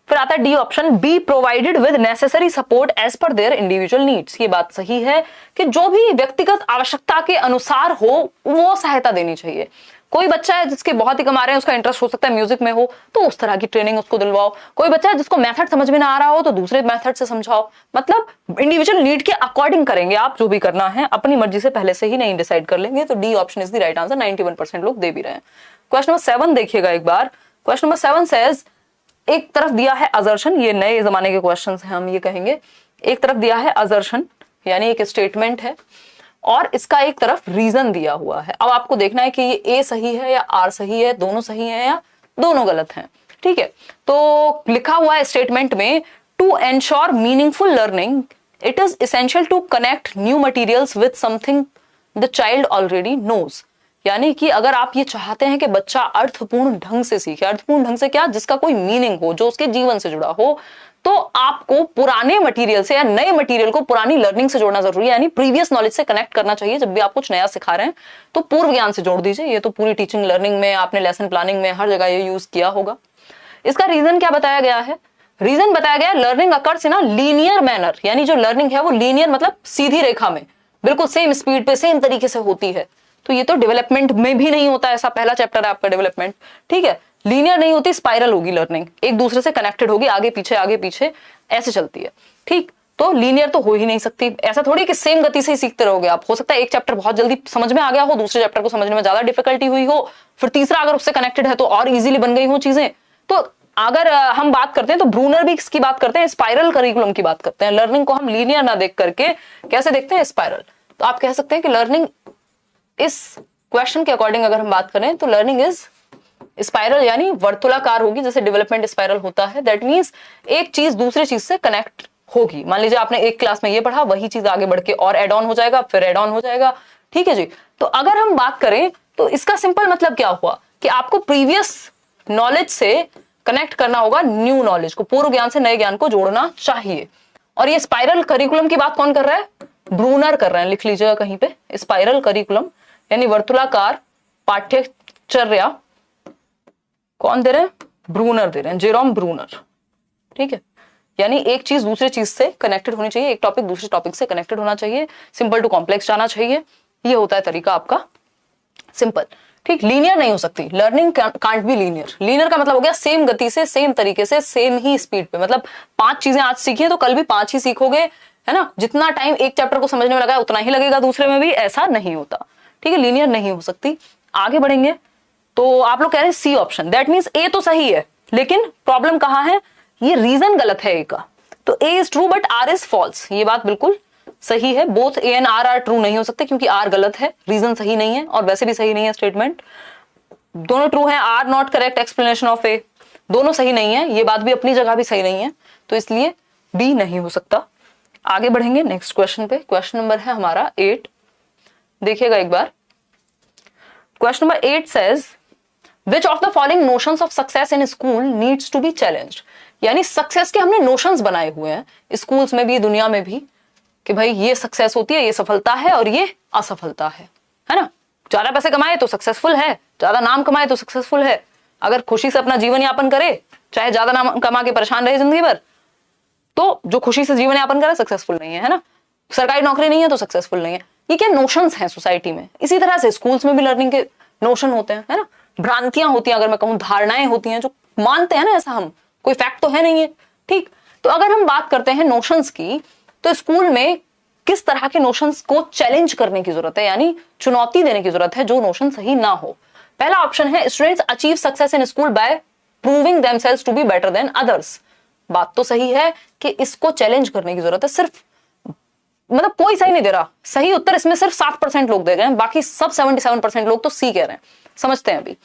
फिर आता है D option, be provided with necessary support as per their individual needs. ये बात सही है कि जो भी व्यक्तिगत आवश्यकता के अनुसार हो वो सहायता देनी चाहिए। कोई बच्चा है जिसके बहुत ही कमा रहे हैं, उसका इंटरेस्ट हो सकता है म्यूजिक में हो, तो उस तरह की ट्रेनिंग उसको दिलवाओ। कोई बच्चा है जिसको मेथड समझ में ना आ रहा हो तो दूसरे मेथड से समझाओ। मतलब इंडिविजुअल नीड के अकॉर्डिंग करेंगे आप जो भी करना है, अपनी मर्जी से पहले से ही नहीं डिसाइड कर लेंगे। तो D option is the right answer, 91% लोग दे भी रहे हैं। क्वेश्चन नंबर 7 देखिएगा एक बार। क्वेश्चन नंबर 7 सेज, एक तरफ दिया है असर्शन, ये नए जमाने के क्वेश्चंस हैं हम ये कहेंगे। एक तरफ दिया है असर्शन यानी एक स्टेटमेंट है, और इसका एक तरफ रीजन दिया हुआ है। अब आपको देखना है कि ये ए सही है या आर सही है, दोनों सही है या दोनों गलत हैं। ठीक है, तो लिखा हुआ है स्टेटमेंट में, to ensure meaningful learning it is essential to connect new materials with something the child already knows. यानी कि अगर आप ये चाहते हैं कि बच्चा अर्थपूर्ण ढंग से सीखे, अर्थपूर्ण ढंग से क्या, जिसका कोई मीनिंग हो, जो उसके जीवन से जुड़ा हो, तो आपको पुराने मटेरियल से या नए मटेरियल को पुरानी लर्निंग से जोड़ना जरूरी है, यानी प्रीवियस नॉलेज से कनेक्ट करना चाहिए। जब भी आप कुछ नया सिखा रहे हैं तो पूर्व ज्ञान से जोड़ दीजिए। ये तो पूरी टीचिंग लर्निंग में, आपने लेसन प्लानिंग में हर जगह ये यूज किया होगा। इसका रीजन क्या बताया गया है? रीजन बताया गया, learning occurs in a linear manner, यानी जो लर्निंग है वो लीनियर मतलब सीधी रेखा में, बिल्कुल सेम स्पीड पे, सेम तरीके से होती है। तो ये तो डेवलपमेंट में भी नहीं होता, ऐसा पहला चैप्टर है आपका डेवलपमेंट। ठीक है, लीनियर नहीं होती, स्पाइरल होगी लर्निंग, एक दूसरे से कनेक्टेड होगी, आगे पीछे ऐसे चलती है। ठीक, तो लीनियर तो हो ही नहीं सकती। ऐसा थोड़ी कि सेम गति से ही सीखते रहोगे आप। हो सकता है एक चैप्टर बहुत जल्दी समझ में आ गया हो, दूसरे चैप्टर को समझने में ज्यादा डिफिकल्टी हुई हो, फिर तीसरा अगर उससे कनेक्टेड है तो और इजीली बन गई हो चीजें। तो अगर हम बात करते हैं तो ब्रूनर भी इसकी बात करते हैं, स्पाइरल करिकुलम की बात करते हैं। लर्निंग को हम लीनियर ना देख करके कैसे देखते हैं? स्पाइरल। तो आप कह सकते हैं कि लर्निंग, इस क्वेश्चन के अकॉर्डिंग अगर हम बात करें तो लर्निंग इज स्पाइरल, यानी वर्तुलाकार होगी, जैसे डेवलपमेंट स्पाइरल होता है। दैट मींस एक चीज दूसरे चीज से कनेक्ट होगी। मान लीजिए आपने एक क्लास में ये पढ़ा, वही चीज आगे बढ़ के और एड ऑन हो जाएगा, फिर एड ऑन हो जाएगा। ठीक है जी। तो अगर हम बात करें तो इसका सिंपल मतलब क्या हुआ कि आपको प्रीवियस नॉलेज से कनेक्ट करना होगा न्यू नॉलेज को, पूर्व ज्ञान से नए ज्ञान को जोड़ना चाहिए। और ये स्पाइरल करिकुलम की बात कौन कर रहा है? ब्रूनर कर रहे हैं, लिख लीजिएगा कहीं पे। स्पाइरल करिकुलम यानी वर्तुलाकार पाठ्य दिनचर्या कौन दे रहे हैं? ब्रूनर दे रहे हैं, जेरोम ब्रूनर। ठीक है, यानी एक चीज दूसरे चीज से कनेक्टेड होनी चाहिए, एक टॉपिक दूसरे टॉपिक से कनेक्टेड होना चाहिए, सिंपल टू कॉम्प्लेक्स जाना चाहिए, ये होता है तरीका आपका सिंपल। ठीक, लीनियर नहीं हो सकती, learning can't be linear. Linear का मतलब हो गया सेम गति से, सेम तरीके से, सेम ही स्पीड पे, मतलब 5 चीजें आज सीखी है तो कल भी 5 ही सीखोगे, है ना। जितना टाइम एक चैप्टर को समझने में लगा उतना ही लगेगा दूसरे में भी, ऐसा नहीं होता। ठीक है, लीनियर नहीं हो सकती। आगे बढ़ेंगे तो आप लोग कह रहे हैं सी ऑप्शन, दैट मीन्स ए तो सही है, लेकिन प्रॉब्लम कहां है? ये रीजन गलत है ए का। तो A is true but R is false, ये बात बिल्कुल सही है। Both A and R true नहीं हो सकते क्योंकि आर गलत है, रीजन सही नहीं है और वैसे भी सही नहीं है स्टेटमेंट। दोनों ट्रू है, R not correct explanation of A, दोनों सही नहीं है, ये बात भी अपनी जगह भी सही नहीं है, तो इसलिए बी नहीं हो सकता। आगे बढ़ेंगे नेक्स्ट क्वेश्चन पे। क्वेश्चन नंबर है हमारा 8, देखिएगा एक बार। Question number 8 says Which of the following notions of success in school needs to be challenged? यानी सक्सेस के हमने नोशंस बनाए हुए हैं स्कूल्स में भी, दुनिया में भी, कि भाई ये सक्सेस होती है, ये सफलता है और ये असफलता है ना। ज्यादा पैसे कमाए तो सक्सेसफुल है, ज्यादा नाम कमाए तो सक्सेसफुल है, अगर खुशी से अपना जीवन यापन करे, चाहे ज्यादा नाम कमा के परेशान रहे जिंदगी भर, तो जो खुशी से जीवन यापन करे सक्सेसफुल नहीं है ना। सरकारी नौकरी नहीं है तो सक्सेसफुल नहीं है। ये क्या नोशंस हैं सोसाइटी में। इसी तरह से स्कूल्स में भी लर्निंग के नोशन होते हैं, है ना, भ्रांतियां होती हैं, अगर मैं कहूं धारणाएं होती हैं जो मानते हैं ना, ऐसा हम कोई फैक्ट तो है नहीं है। ठीक, तो अगर हम बात करते हैं नोशंस की, तो स्कूल में किस तरह के नोशंस को चैलेंज करने की जरूरत है, यानी चुनौती देने की जरूरत है जो नोशन सही ना हो। पहला ऑप्शन है students achieve success in school by proving themselves to be better than others. बात तो सही है कि इसको चैलेंज करने की जरूरत है, सिर्फ मतलब कोई सही नहीं दे रहा, सही उत्तर इसमें सिर्फ 7% लोग दे रहे हैं, बाकी सब 77% लोग तो सी कह रहे हैं। समझते हैं अभी।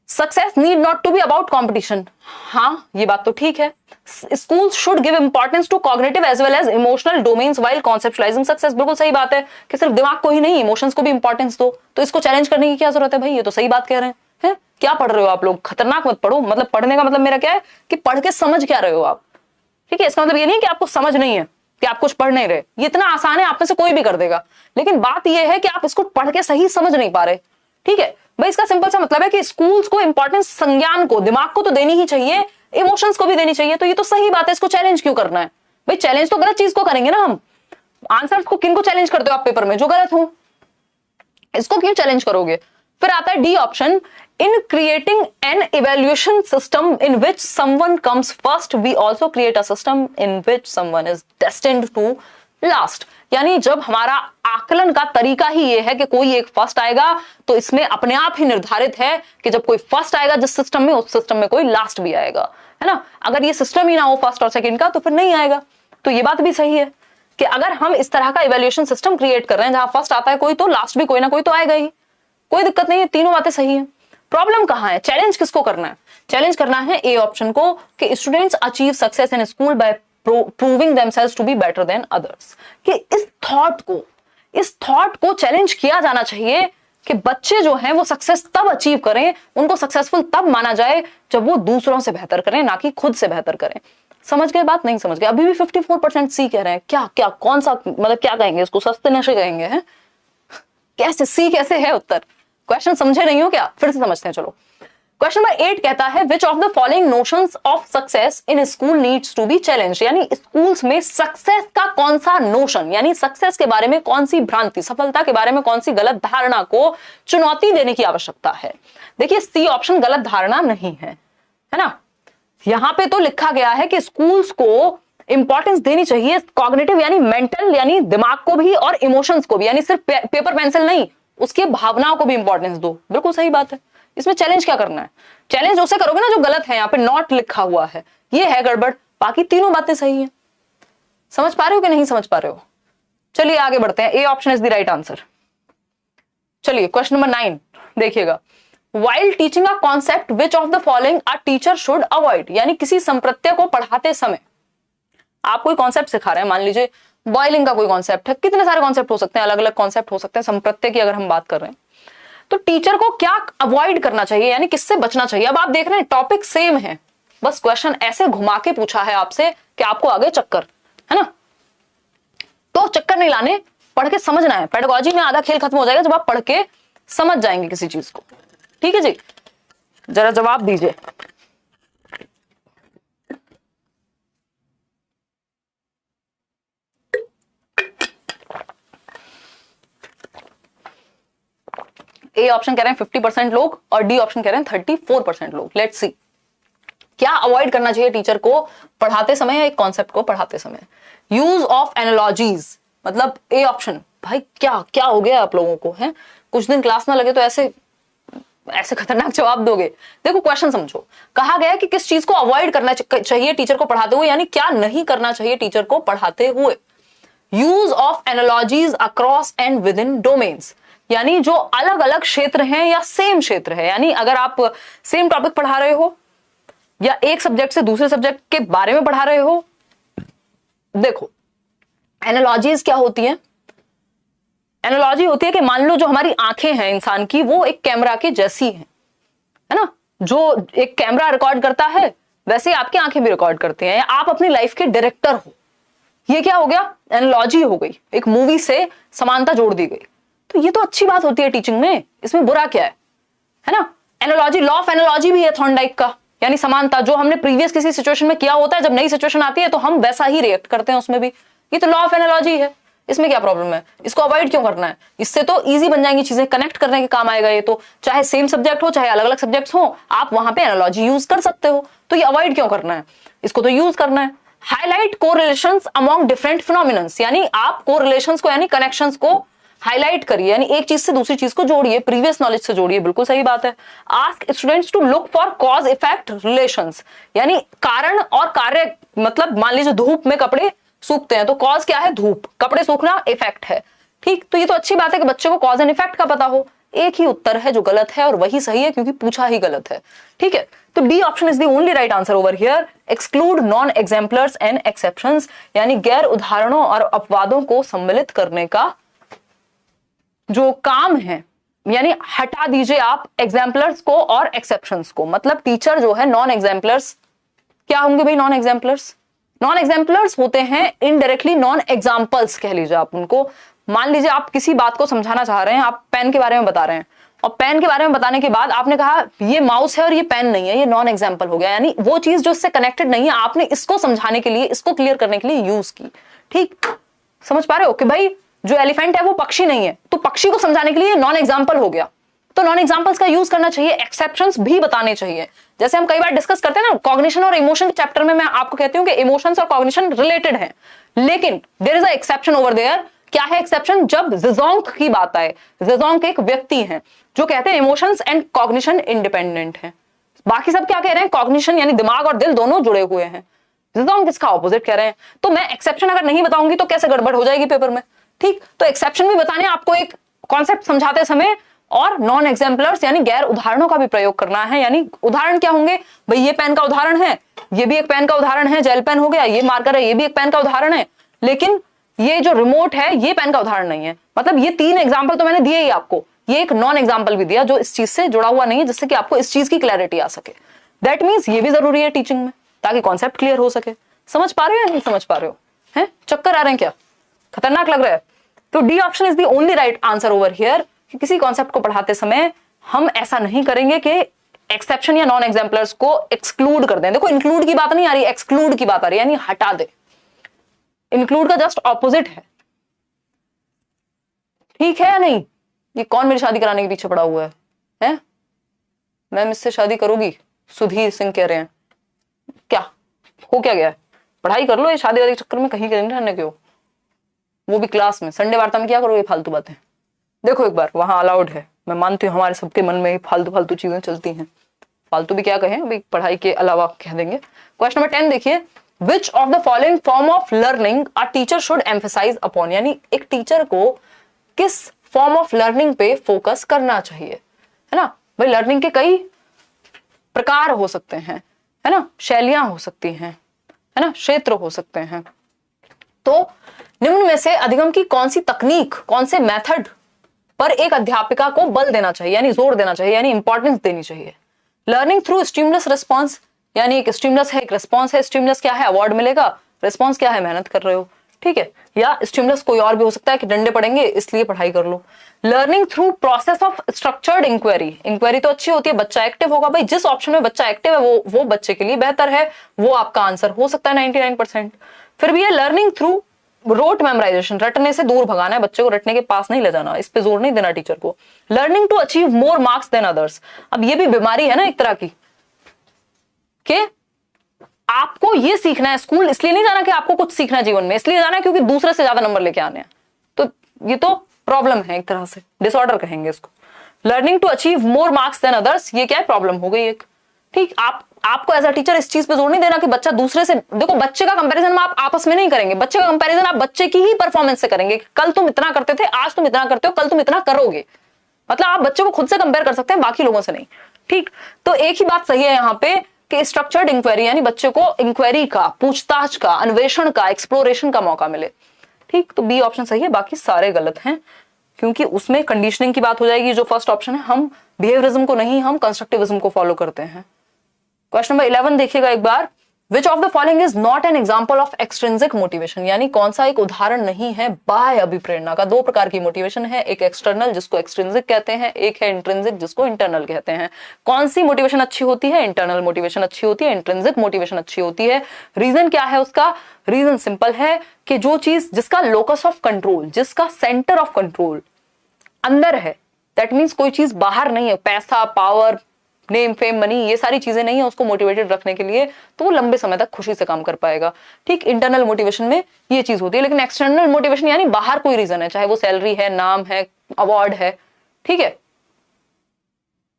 Success need not to be about competition, हाँ ये बात तो ठीक है। Schools should give importance to cognitive as well as emotional domains while conceptualising success, बिल्कुल सही बात है कि सिर्फ दिमाग को ही नहीं इमोशंस को भी इंपॉर्टेंस दो। तो इसको चैलेंज करने की क्या जरूरत है भाई, ये तो सही बात कह रहे हैं। क्या पढ़ रहे हो आप लोग, खतरनाक मत पढ़ो। मतलब पढ़ने का मतलब मेरा क्या है कि पढ़ के समझ क्या रहे हो आप। ठीक है, इसका मतलब ये नहीं कि आपको समझ नहीं है, कि आप कुछ पढ़ नहीं रहे, ये इतना आसान है, आप में से कोई भी कर देगा। लेकिन बात यह है कि आप इसको पढ़ के सही समझ नहीं पा रहे। ठीक है भाई, इसका सिंपल सा मतलब है कि स्कूल्स को इंपॉर्टेंस संज्ञान को, दिमाग को तो देनी ही चाहिए, इमोशंस को भी देनी चाहिए। तो ये तो सही बात है, इसको चैलेंज क्यों करना है भाई? चैलेंज तो गलत चीज को करेंगे ना हम। आंसर को किन को चैलेंज करते हो आप पेपर में? जो गलत हो, इसको क्यों चैलेंज करोगे? फिर आता है D option, in creating an evaluation system in which someone comes first we also create a system in which someone is destined to last. यानी जब हमारा आकलन का तरीका ही ये है कि कोई एक फर्स्ट आएगा, तो इसमें अपने आप ही निर्धारित है कि जब कोई फर्स्ट आएगा जिस सिस्टम में, उस सिस्टम में कोई लास्ट भी आएगा, है ना। अगर ये सिस्टम ही ना हो फर्स्ट और सेकंड का, तो फिर नहीं आएगा। तो ये बात भी सही है कि अगर हम इस तरह का इवैल्यूएशन सिस्टम क्रिएट कर रहे हैं जहां फर्स्ट आता है कोई, तो लास्ट भी कोई ना कोई तो आएगा ही, कोई दिक्कत नहीं है, तीनों बातें सही है। प्रॉब्लम कहां है? चैलेंज किसको करना है? चैलेंज करना है ए ऑप्शन को कि students achieve success in school by proving themselves to be better than others. कि इस थॉट को चैलेंज किया जाना चाहिए कि बच्चे जो हैं वो सक्सेस तब अचीव करें, उनको सक्सेसफुल तब माना जाए जब वो दूसरों से बेहतर करें, ना कि खुद से बेहतर करें। समझ गए बात? नहीं समझ गए? अभी भी 54% सी कह रहे हैं। क्या क्या कौन सा मतलब क्या कहेंगे इसको? सस्ते नशे कहेंगे हैं? कैसे सी कैसे है उत्तर? क्वेश्चन समझे नहीं हो क्या? फिर से समझते हैं, चलो। क्वेश्चन नंबर 8 कहता है which of the following notions of success in school needs to be challenge. यानी स्कूल्स में सक्सेस का कौन सा नोशन, यानी सक्सेस के बारे में कौन सी भ्रांति, सफलता के बारे में कौन सी गलत धारणा को चुनौती देने की आवश्यकता है। देखिए सी ऑप्शन गलत धारणा नहीं है ना। यहां पे तो लिखा गया है कि स्कूल्स को इंपॉर्टेंस देनी चाहिए कॉग्निटिव यानी मेंटल यानी दिमाग को भी, और इमोशंस को भी, यानी सिर्फ पेपर पेंसिल नहीं, उसके भावनाओं को भी इंपॉर्टेंस दो। बिल्कुल सही बात है। इसमें चैलेंज क्या करना है? चैलेंज उसे करोगे ना जो गलत है। यहाँ पे नॉट लिखा हुआ है, ये है गड़बड़, बाकी तीनों बातें सही हैं। समझ पा रहे हो कि नहीं समझ पा रहे हो? चलिए आगे बढ़ते हैं। A option is the right answer. चलिए क्वेश्चन नंबर 9 देखिएगा। While teaching a concept, which of the following a teacher should avoid? यानी किसी संप्रत्यय को पढ़ाते समय आप कोई कॉन्सेप्ट सिखा रहे हैं, मान लीजिए बॉइलिंग का कोई कॉन्सेप्ट है, कितने सारे कॉन्सेप्ट हो सकते हैं, अलग अलग कॉन्सेप्ट हो सकते हैं संप्रत्यय की अगर हम बात कर रहे हैं, तो टीचर को क्या अवॉइड करना चाहिए, यानी किससे बचना चाहिए। अब आप देख रहे हैं टॉपिक सेम है, बस क्वेश्चन ऐसे घुमा के पूछा है आपसे कि आपको आगे चक्कर, है ना। तो चक्कर नहीं लाने, पढ़ के समझना है। पेडागोजी में आधा खेल खत्म हो जाएगा जब आप पढ़ के समझ जाएंगे किसी चीज को। ठीक है जी, जरा जवाब दीजिए। ए ऑप्शन कह रहे हैं 50% लोग और डी ऑप्शन कह रहे हैं 34% लोग। लेट्स सी, क्या अवॉइड करना चाहिए टीचर को पढ़ाते समय या एक कॉन्सेप्ट को पढ़ाते समय? यूज ऑफ एनालॉजीज, मतलब ए ऑप्शन। भाई क्या क्या हो गया आप लोगों को, है कुछ दिन क्लास ना लगे तो ऐसे ऐसे खतरनाक जवाब दोगे? देखो क्वेश्चन समझो, कहा गया कि किस चीज को अवॉइड करना चाहिए टीचर को पढ़ाते हुए, यानी क्या नहीं करना चाहिए टीचर को पढ़ाते हुए। Use of analogies across and with in domains, यानी जो अलग अलग क्षेत्र हैं या सेम क्षेत्र है, यानी अगर आप सेम टॉपिक पढ़ा रहे हो या एक सब्जेक्ट से दूसरे सब्जेक्ट के बारे में पढ़ा रहे हो। देखो एनालॉजीज क्या होती है? एनालॉजी होती है कि मान लो जो हमारी आंखें हैं इंसान की, वो एक कैमरा की जैसी है ना, जो एक कैमरा रिकॉर्ड करता है वैसे आपकी आंखें भी रिकॉर्ड करती हैं, या आप अपनी लाइफ के डायरेक्टर हो। ये क्या हो गया? एनालॉजी हो गई, एक मूवी से समानता जोड़ दी गई। तो ये तो अच्छी बात होती है टीचिंग में, इसमें बुरा क्या है ना? एनालॉजी, लॉ ऑफ एनालॉजी भी है थॉर्नडाइक का, यानी समानता, जो हमने प्रीवियस किसी सिचुएशन में किया होता है, जब नई सिचुएशन आती है तो हम वैसा ही रिएक्ट करते हैं उसमें भी। ये तो लॉ ऑफ एनालॉजी है, इसमें क्या प्रॉब्लम है? इसको अवॉइड क्यों करना है? इससे तो इजी बन जाएंगी चीजें, कनेक्ट करने के काम आएगा ये तो। चाहे सेम सब्जेक्ट हो चाहे अलग अलग सब्जेक्ट्स हो, आप वहां पे एनालॉजी यूज कर सकते हो, तो ये अवॉइड क्यों करना है? इसको तो यूज करना है। Highlight correlations among different phenomenons, यानी आप कोरिलेशंस को यानी कनेक्शंस को हाईलाइट करिए, यानी एक चीज से दूसरी चीज को जोड़िए, प्रीवियस नॉलेज से जोड़िए। बिल्कुल सही बात है। Ask students to look for cause effect relations, यानी कारण और कार्य, मतलब मान लीजिए धूप में कपड़े सूखते हैं तो कॉज क्या है? धूप, कपड़े सूखना इफेक्ट है। ठीक, तो ये तो अच्छी बात है कि बच्चे को कॉज एंड इफेक्ट का पता हो। एक ही उत्तर है जो गलत है और वही सही है क्योंकि पूछा ही गलत है। ठीक है, तो D option is the only right answer over here. Exclude non exemplars and exceptions, यानी गैर उदाहरणों और अपवादों को सम्मिलित करने का जो काम है, यानी हटा दीजिए आप एग्जाम्पलर्स को और एक्सेप्शंस को। मतलब टीचर जो है नॉन एग्जाम्पलर्स, क्या होंगे भाई नॉन एग्जाम्पलर्स? नॉन एग्जाम्पलर्स होते हैं इनडायरेक्टली नॉन एग्जाम्पल्स कह लीजिए आप उनको। मान लीजिए आप किसी बात को समझाना चाह रहे हैं, आप पेन के बारे में बता रहे हैं, और पेन के बारे में बताने के बाद आपने कहा ये माउस है और ये पेन नहीं है, ये नॉन एग्जाम्पल हो गया, यानी वो चीज जो इससे कनेक्टेड नहीं है आपने इसको समझाने के लिए, इसको क्लियर करने के लिए यूज की। ठीक, समझ पा रहे हो कि भाई जो एलिफेंट है वो पक्षी नहीं है, तो पक्षी को समझाने के लिए नॉन एग्जाम्पल हो गया। तो नॉन एग्जाम्पल्स का यूज करना चाहिए, एक्सेप्शंस भी बताने चाहिए। जैसे हम कई बार डिस्कस करते हैं ना, कॉग्निशन और इमोशन के चैप्टर में मैं आपको कहती हूं कि इमोशंस और कॉग्निशन रिलेटेड है, लेकिन there is a exception over there. क्या है एक्सेप्शन? जब ज़ेज़ोंग की बात आए। ज़ेज़ोंग एक व्यक्ति हैं जो कहते हैं इमोशंस एंड कॉग्निशन इंडिपेंडेंट हैं। बाकी सब क्या कह रहे हैं? कॉग्निशन यानी दिमाग और दिल दोनों जुड़े हुए हैं। ज़ेज़ोंग इसका ऑपोजिट कह रहे हैं। तो मैं एक्सेप्शन अगर नहीं बताऊंगी तो कैसे गड़बड़ हो जाएगी पेपर में। ठीक, तो एक्सेप्शन भी बताने आपको एक कॉन्सेप्ट समझाते समय, और नॉन एग्जाम्पलर्स यानी गैर उदाहरणों का भी प्रयोग करना है। यानी उदाहरण क्या होंगे भाई? ये पेन का उदाहरण है, ये भी एक पेन का उदाहरण है, जेल पेन हो गया, ये मार्कर है, ये भी एक पेन का उदाहरण है, लेकिन ये जो रिमोट है ये पेन का उदाहरण नहीं है। मतलब ये 3 एग्जाम्पल तो मैंने दिए ही आपको, ये एक नॉन एग्जाम्पल भी दिया जो इस चीज से जुड़ा हुआ नहीं है, जिससे कि आपको इस चीज की क्लैरिटी आ सके। दैट मीन्स ये भी जरूरी है टीचिंग में, ताकि कॉन्सेप्ट क्लियर हो सके। समझ पा रहे हो या नहीं समझ पा रहे हो? हैं चक्कर आ रहे हैं क्या? खतरनाक लग रहा है? तो D option is the only right answer over here. किसी कॉन्सेप्ट को पढ़ाते समय हम ऐसा नहीं करेंगे कि एक्सेप्शन या नॉन एग्जाम्पलर्स को एक्सक्लूड कर दें। देखो इंक्लूड की बात नहीं आ रही, एक्सक्लूड की बात आ रही है, यानी हटा दे। इंक्लूड का जस्ट ऑपोजिट है। ठीक है या नहीं? ये कौन मेरी शादी कराने के पीछे पड़ा हुआ है? मैम इससे शादी करोगी? सुधीर सिंह कह रहे हैं। क्या हो क्या गया? पढ़ाई कर लो, ये शादी वाले चक्कर में कहीं नहीं रहने क्यों, वो भी क्लास में। संडे वार्ता में क्या करोगे फालतू बातें? देखो एक बार वहां अलाउड है, मैं मानती हूँ हमारे सबके मन में फालतू फालतू चीजें चलती हैं, फालतू भी क्या कहें, अभी पढ़ाई के अलावा कह देंगे। क्वेश्चन नंबर 10 देखिए, which of the following form of learning a teacher should emphasise upon, यानी एक टीचर को किस फॉर्म ऑफ लर्निंग पे फोकस करना चाहिए, है ना भाई। लर्निंग के कई प्रकार हो सकते हैं, है ना, शैलियां हो सकती हैं, है ना, क्षेत्र हो सकते हैं। तो निम्न में से अधिगम की कौन सी तकनीक, कौन से मेथड पर एक अध्यापिका को बल देना चाहिए, यानी जोर देना चाहिए, यानी इंपॉर्टेंस देनी चाहिए? लर्निंग थ्रू स्टिमुलस रिस्पॉन्स, यानी एक स्टिमुलस है एक रिस्पॉन्स है। स्टिमुलस क्या है? अवार्ड मिलेगा। रिस्पॉन्स क्या है? मेहनत कर रहे हो। ठीक है, या स्टिमुलस कोई और भी हो सकता है कि डंडे पड़ेंगे इसलिए पढ़ाई कर लो। Learning through process of structured inquiry, inquiry तो अच्छी होती है, बच्चा एक्टिव होगा, भाई जिस ऑप्शन में बच्चा एक्टिव है वो बच्चे के लिए बेहतर है, वो आपका आंसर हो सकता है 99%। फिर भी है लर्निंग थ्रू रोट मेमोराइजेशन, रटने से दूर भगाना है बच्चे को, रटने के पास नहीं ले जाना, इस पे जोर नहीं देना टीचर को। Learning to achieve more marks than others, अब ये भी बीमारी है ना एक तरह की, कि आपको ये सीखना है, स्कूल इसलिए नहीं जाना कि आपको कुछ सीखना है जीवन में, इसलिए जाना है क्योंकि दूसरे से ज्यादा नंबर लेके आने हैं। तो ये तो प्रॉब्लम है एक तरह से, डिसऑर्डर कहेंगे इसको। Learning to achieve more marks than others, ये क्या है, प्रॉब्लम हो गई एक। ठीक, आपको एज अ टीचर इस चीज पे जोर नहीं देना कि बच्चा दूसरे से, देखो बच्चे का कंपैरिजन आप आपस में नहीं करेंगे, बच्चे का कंपैरिजन आप बच्चे की ही परफॉर्मेंस से करेंगे। कल तुम इतना करते थे, आज तुम इतना करते हो, कल तुम इतना करोगे, मतलब आप बच्चे को खुद से कंपेयर कर सकते हैं, बाकी लोगों से नहीं। ठीक, तो एक ही बात सही है यहाँ पे कि स्ट्रक्चर्ड इंक्वायरी, यानी बच्चे को इंक्वायरी का, पूछताछ का, अन्वेषण का, एक्सप्लोरेशन का मौका मिले। ठीक, तो बी ऑप्शन सही है, बाकी सारे गलत हैं, क्योंकि उसमें कंडीशनिंग की बात हो जाएगी। जो फर्स्ट ऑप्शन है, हम बिहेवियरिज्म को नहीं, हम कंस्ट्रक्टिविज्म को फॉलो करते हैं। क्वेश्चन नंबर 11 देखिएगा एक बार, which of the following is not an example of extrinsic motivation, यानी कौन सा एक उदाहरण नहीं है बाह्य अभिप्रेरणा का। दो प्रकार की मोटिवेशन है, एक एक्सटर्नल जिसको एक्सट्रिंसिक कहते हैं, एक है इंट्रिंसिक जिसको इंटरनल कहते हैं। कौन सी मोटिवेशन अच्छी होती है, इंटरनल मोटिवेशन अच्छी होती है, इंट्रिंसिक मोटिवेशन अच्छी होती है। रीजन क्या है उसका, रीजन सिंपल है कि जो चीज जिसका लोकस ऑफ कंट्रोल, जिसका सेंटर ऑफ कंट्रोल अंदर है, दैट मीन्स कोई चीज बाहर नहीं है, पैसा, पावर, नेम, फेम, मनी, ये सारी चीजें नहीं है उसको मोटिवेटेड रखने के लिए, तो वो लंबे समय तक खुशी से काम कर पाएगा। ठीक, इंटरनल मोटिवेशन में ये चीज होती है। लेकिन एक्सटर्नल मोटिवेशन यानी बाहर कोई रीजन है, चाहे वो सैलरी है, नाम है, अवार्ड है। ठीक है,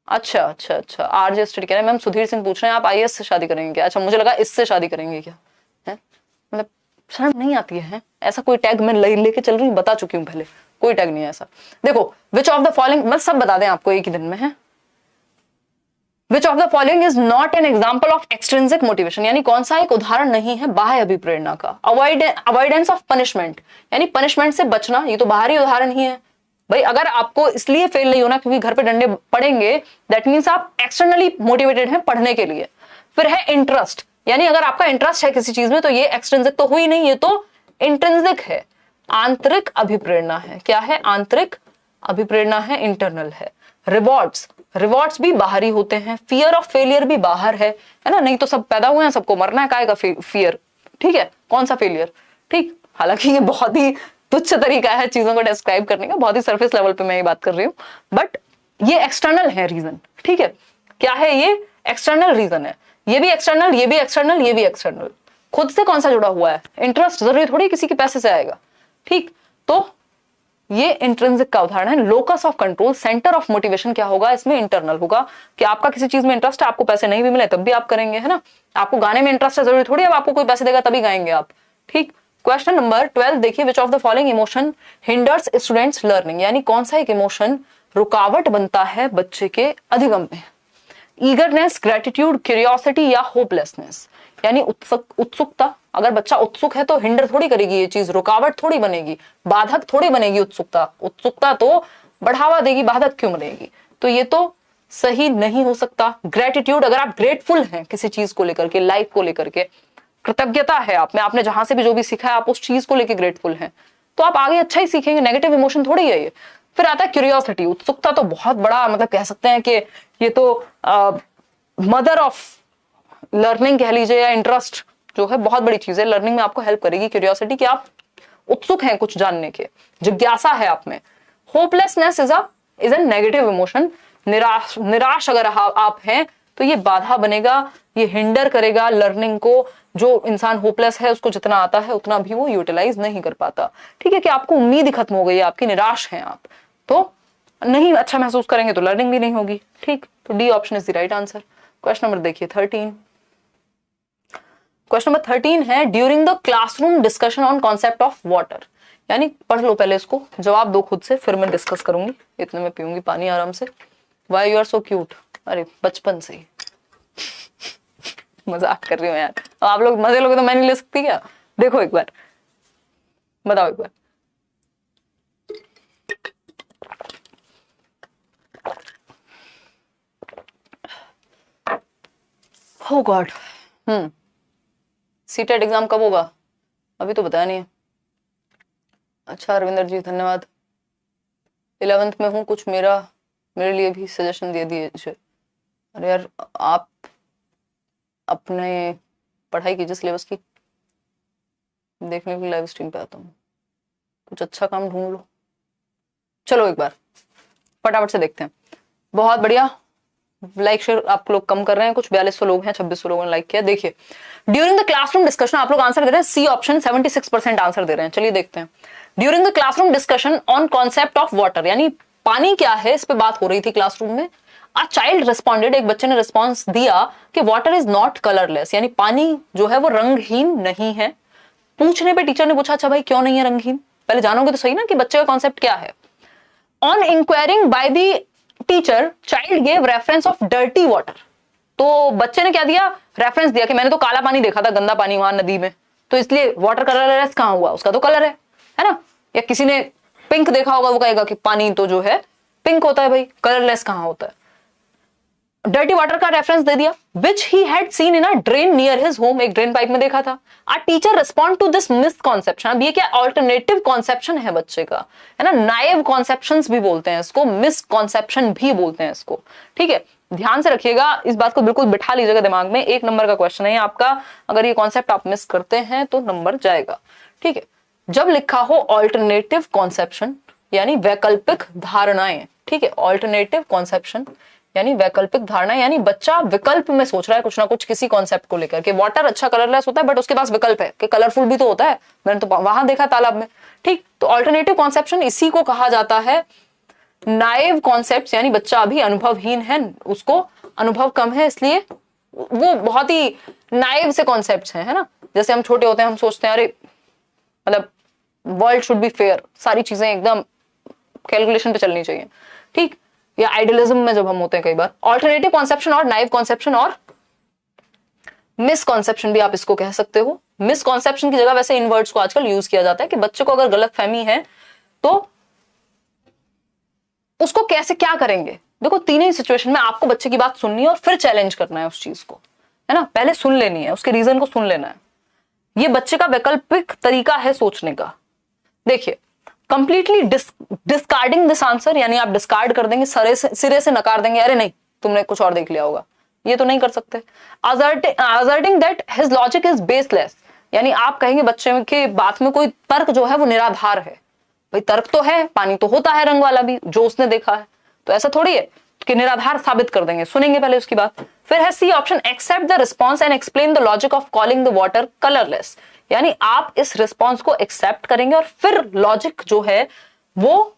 अच्छा, आरजे स्टडी कह रहे हैं, मैम सुधीर सिंह पूछ रहे हैं आप आईएएस से शादी करेंगे क्या। अच्छा, मुझे लगा इससे शादी करेंगे क्या है, मतलब शर्म नहीं आती है ऐसा कोई टैग मैं लेके चल रही हूँ, बता चुकी हूँ पहले, कोई टैग नहीं है ऐसा। देखो, विच ऑफ द फॉलोइंग, मतलब सब बता दें आपको एक ही दिन में है, Which of the following is not an example of extrinsic motivation, यानी कौन सा एक उदाहरण नहीं है बाह्य अभिप्रेरणा का। अवॉइडेंस ऑफ पनिशमेंट, यानी पनिशमेंट से बचना, ये तो बाहरी उदाहरण ही है। भाई अगर आपको इसलिए फेल नहीं होना क्योंकि घर पे डंडे पड़ेंगे, दैट मीन्स आप एक्सटर्नली मोटिवेटेड हैं पढ़ने के लिए। फिर है इंटरेस्ट, यानी अगर आपका इंटरेस्ट है किसी चीज में, तो ये एक्सट्रिंसिक तो हुई नहीं, ये तो इंट्रिंसिक है, आंतरिक अभिप्रेरणा है। क्या है, आंतरिक अभिप्रेरणा है, इंटरनल है। रिवॉर्ड्स भी बाहरी होते हैं, फियर ऑफ फेलियर भी बाहर है ना, नहीं तो सब पैदा हुए हैं, सबको मरना है, काहे का फियर। ठीक है, कौन सा फेलियर। ठीक, हालांकि ये बहुत ही तुच्छ तरीका है चीजों को डिस्क्राइब करने का, बहुत ही सरफेस लेवल पे मैं ये बात कर रही हूँ, बट ये एक्सटर्नल है रीजन। ठीक है, क्या है, ये एक्सटर्नल रीजन है, ये भी एक्सटर्नल, ये भी एक्सटर्नल, ये भी एक्सटर्नल। खुद से कौन सा जुड़ा हुआ है, इंटरेस्ट जरूरी थोड़ी किसी के पैसे से आएगा। ठीक, तो ये इंट्रिंसिक का उदाहरण है। Locus of control, centre of motivation क्या होगा, इसमें इंटरनल होगा कि आपका किसी चीज में इंटरेस्ट है, आपको पैसे नहीं भी मिले तब भी आप करेंगे, है ना। आपको गाने में इंटरेस्ट है, जरूरी थोड़ी अब आपको कोई पैसे देगा तभी गाएंगे आप। ठीक, क्वेश्चन नंबर 12 देखिए, which of the following emotion hinders students learning, यानी कौन सा एक इमोशन रुकावट बनता है बच्चे के अधिगम में। ईगरनेस, ग्रेटिट्यूड, क्यूरियोसिटी या होपलेसनेस, यानी उत्सुकता। अगर बच्चा उत्सुक है तो हिंडर थोड़ी करेगी ये चीज, रुकावट थोड़ी बनेगी, बाधक थोड़ी बनेगी। उत्सुकता तो बढ़ावा देगी, बाधक क्यों बनेगी। तो ये तो सही नहीं हो सकता। ग्रेटिट्यूड, अगर आप ग्रेटफुल हैं किसी चीज को लेकर के, लाइफ को लेकर के कृतज्ञता है आप में, आपने जहां से भी जो भी सीखा है आप उस चीज को लेकर ग्रेटफुल हैं, तो आप आगे अच्छा ही सीखेंगे। नेगेटिव इमोशन थोड़ी है ये। फिर आता है क्यूरियोसिटी, उत्सुकता तो बहुत बड़ा, मतलब कह सकते हैं कि ये तो मदर ऑफ लर्निंग कह लीजिए, या इंटरेस्ट जो है बहुत बड़ी चीज है, लर्निंग में आपको हेल्प करेगी क्यूरियोसिटी, कि आप उत्सुक हैं कुछ जानने के, जिज्ञासा है आप में। Hopelessness is a negative emotion, निराश अगर आप हैं तो ये बाधा बनेगा, ये हिंडर करेगा लर्निंग को। जो इंसान होपलेस है उसको जितना आता है उतना भी वो यूटिलाइज नहीं कर पाता। ठीक है, कि आपको उम्मीद ही खत्म हो गई है, आपकी निराश हैं आप, तो नहीं अच्छा महसूस करेंगे तो लर्निंग भी नहीं होगी। ठीक, तो D option is the right answer. Question number देखिए 13। क्वेश्चन नंबर 13 है, during the classroom discussion on concept of water, यानी पढ़ लो पहले इसको, जवाब दो खुद से, फिर मैं डिस्कस करूंगी। इतने में पीऊंगी पानी आराम से। Why you are so cute, अरे बचपन से ही मजाक कर रही हूँ यार, आप लोग मजे लोगे तो मैं नहीं ले सकती क्या। देखो एक बार बताओ, एक बार हो गॉड। सीटेट एग्जाम कब होगा, अभी तो बताया नहीं है। अच्छा रविंदर जी धन्यवाद। 11th में हूँ, कुछ मेरे लिए भी सजेशन दे दीजिए। अरे यार आप अपने पढ़ाई कीजिए सिलेबस की, देखने के लिए लाइव स्ट्रीम पे आता हूँ, कुछ अच्छा काम ढूंढ लो। चलो एक बार फटाफट से देखते हैं। बहुत बढ़िया, लाइक शेयर आप लोग कम कर रहे हैं, कुछ 4200 लोग हैं, 2600 लोगों ने लाइक किया। देखिए ड्यूरिंग द क्लासरूम डिस्कशन आप लोग आंसर दे रहे हैं सी ऑप्शन, 76% आंसर दे रहे हैं। चलिए देखते हैं। During the classroom discussion on concept of water, यानी पानी क्या है इस पे बात हो रही थी क्लासरूम में। अ चाइल्ड रिस्पॉन्डेड, एक बच्चे ने रिस्पॉन्स दिया कि वाटर इज नॉट कलरलेस, यानी पानी जो है वो रंगहीन नहीं है। पूछने पे टीचर ने पूछा अच्छा भाई क्यों नहीं है रंगहीन, पहले जानोगे तो सही ना कि बच्चे का कॉन्सेप्ट क्या है। On enquiring by the teacher child gave reference of dirty water, तो बच्चे ने क्या दिया, रेफरेंस दिया कि मैंने तो काला पानी देखा था, गंदा पानी वहां नदी में, तो इसलिए वाटर कलरलेस कहां हुआ, उसका तो कलर है ना। या किसी ने पिंक देखा होगा, वो कहेगा कि पानी तो जो है पिंक होता है, भाई कलरलेस कहां होता है। डर्टी वाटर का रेफरेंस दे दिया, which he had seen in a drain near his home, एक ड्रेन पाइप में देखा था। A teacher respond to this misconception, अब ये क्या ऑल्टरनेटिव कॉन्सेप्शन है बच्चे का, है ना, नाइव कॉन्सेप्शंस भी बोलते हैं इसको, मिसकॉन्सेप्शन भी बोलते हैं इसको। ठीक है, ध्यान से रखिएगा, इस बात को बिल्कुल बिठा लीजिएगा दिमाग में, 1 नंबर का क्वेश्चन है आपका, अगर ये कॉन्सेप्ट आप मिस करते हैं तो नंबर जाएगा। ठीक है, जब लिखा हो ऑल्टरनेटिव कॉन्सेप्शन यानी वैकल्पिक धारणाएं, ठीक है, ऑल्टरनेटिव कॉन्सेप्शन यानी वैकल्पिक धारणा, यानी बच्चा विकल्प में सोच रहा है कुछ ना कुछ किसी कॉन्सेप्ट को लेकर के। वाटर अच्छा कलरलेस होता है बट उसके पास विकल्प है कि कलरफुल भी तो होता है, मैंने तो वहां देखा तालाब में। ठीक, तो ऑल्टरनेटिव कॉन्सेप्शन इसी को कहा जाता है नाइव कॉन्सेप्ट्स, यानी बच्चा अभी अनुभवहीन है, उसको अनुभव कम है, इसलिए वो बहुत ही नाइव से कॉन्सेप्ट्स हैं, है ना। जैसे हम छोटे होते हैं, हम सोचते हैं अरे मतलब वर्ल्ड शुड बी फेयर, सारी चीजें एकदम कैलकुलेशन पे चलनी चाहिए। ठीक, या आइडियलिज्म में जब हम होते हैं कई बार। ऑल्टरनेटिव कॉन्सेप्शन और नाइव कॉन्सेप्शन और मिसकॉन्सेप्शन भी आप इसको कह सकते हो। मिसकॉन्सेप्शन की जगह वैसे इन वर्ड्स को आजकल यूज किया जाता है कि बच्चे को अगर गलत फहमी है तो उसको कैसे क्या करेंगे। देखो तीन ही सिचुएशन में आपको बच्चे की बात सुननी है और फिर चैलेंज करना है उस चीज को, है ना। पहले सुन लेनी है, उसके रीजन को सुन लेना है, ये बच्चे का वैकल्पिक तरीका है सोचने का। देखिए कंप्लीटली डिस्कार्डिंग दिस आंसर, यानी आप डिस्कार्ड कर देंगे, सिरे से नकार देंगे, अरे नहीं तुमने कुछ और देख लिया होगा, ये तो नहीं कर सकते। Asserting that his logic is baseless, यानी आप कहेंगे बच्चे के बात में कोई तर्क जो है वो निराधार है। भाई तर्क तो है, पानी तो होता है रंग वाला भी, जो उसने देखा है, तो ऐसा थोड़ी है कि निराधार साबित कर देंगे, सुनेंगे पहले उसकी बात। फिर है C option, accept the response and explain the logic of calling the water colourless, यानी आप इस रिस्पॉन्स को एक्सेप्ट करेंगे और फिर लॉजिक जो है वो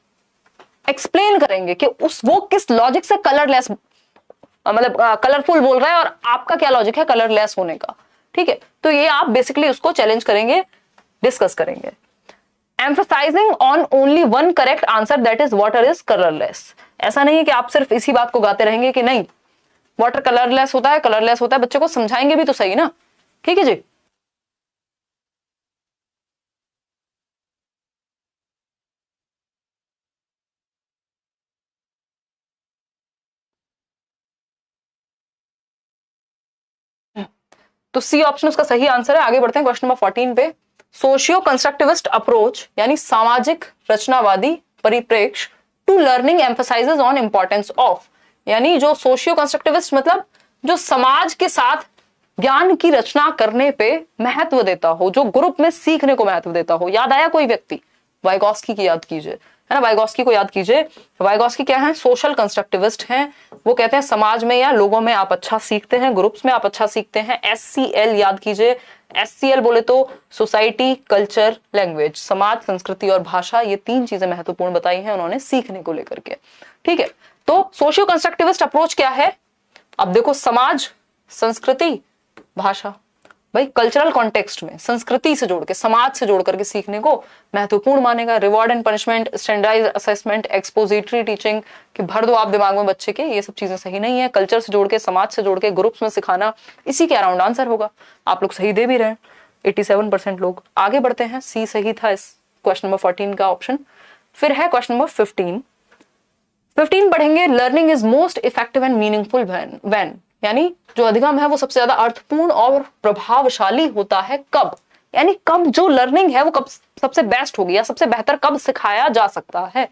एक्सप्लेन करेंगे कि वो किस लॉजिक से कलरलेस मतलब कलरफुल बोल रहा है और आपका क्या लॉजिक है कलरलेस होने का। ठीक है, तो ये आप बेसिकली उसको चैलेंज करेंगे, डिस्कस करेंगे। Emphasising on only one correct answer, that is water is colourless. ऐसा नहीं है कि आप सिर्फ इसी बात को गाते रहेंगे कि नहीं वाटर कलरलेस होता है, कलरलेस होता है, बच्चे को समझाएंगे भी तो सही ना। ठीक है जी, तो सी ऑप्शन उसका सही आंसर है। आगे बढ़ते हैं क्वेश्चन नंबर 14 पे। सोशियो कंस्ट्रक्टिविस्ट अप्रोच यानी सामाजिक रचनावादी परिप्रेक्ष्य to learning emphasises on importance of, यानी जो सोशियो कंस्ट्रक्टिविस्ट मतलब जो समाज के साथ ज्ञान की रचना करने पे महत्व देता हो, जो ग्रुप में सीखने को महत्व देता हो। याद आया कोई व्यक्ति? वाइगॉस्की की याद कीजिए, है ना, वाइगॉस्की को याद कीजिए। वाइगॉस्की क्या है? सोशल कंस्ट्रक्टिविस्ट हैं। वो कहते हैं समाज में या लोगों में आप अच्छा सीखते हैं, ग्रुप्स में आप अच्छा सीखते हैं। SCL याद कीजिए, SCL बोले तो सोसाइटी, कल्चर, लैंग्वेज, समाज, संस्कृति और भाषा, ये 3 चीजें महत्वपूर्ण बताई हैं उन्होंने सीखने को लेकर के। ठीक है, तो सोशियो कंस्ट्रक्टिविस्ट अप्रोच क्या है? अब देखो समाज, संस्कृति, भाषा, भाई कल्चरल कॉन्टेक्स्ट में संस्कृति से जोड़ के, समाज से जोड़ करके सीखने को महत्वपूर्ण मानेगा। Reward and punishment, standardise assessment, expository teaching कि भर दो आप दिमाग में बच्चे के, ये सब चीजें सही नहीं है। कल्चर से जोड़ के, समाज से जोड़ के, ग्रुप्स में सिखाना, इसी के अराउंड आंसर होगा। आप लोग सही दे भी रहे हैं, 87% लोग। आगे बढ़ते हैं, सी सही था इस क्वेश्चन नंबर 14 का ऑप्शन। फिर है क्वेश्चन नंबर 15 पढ़ेंगे। Learning is most effective and meaningful when, यानी जो अधिगम है वो सबसे ज्यादा अर्थपूर्ण और प्रभावशाली होता है कब? यानी कब जो लर्निंग है वो कब सबसे बेस्ट होगी या सबसे बेहतर कब सिखाया जा सकता है।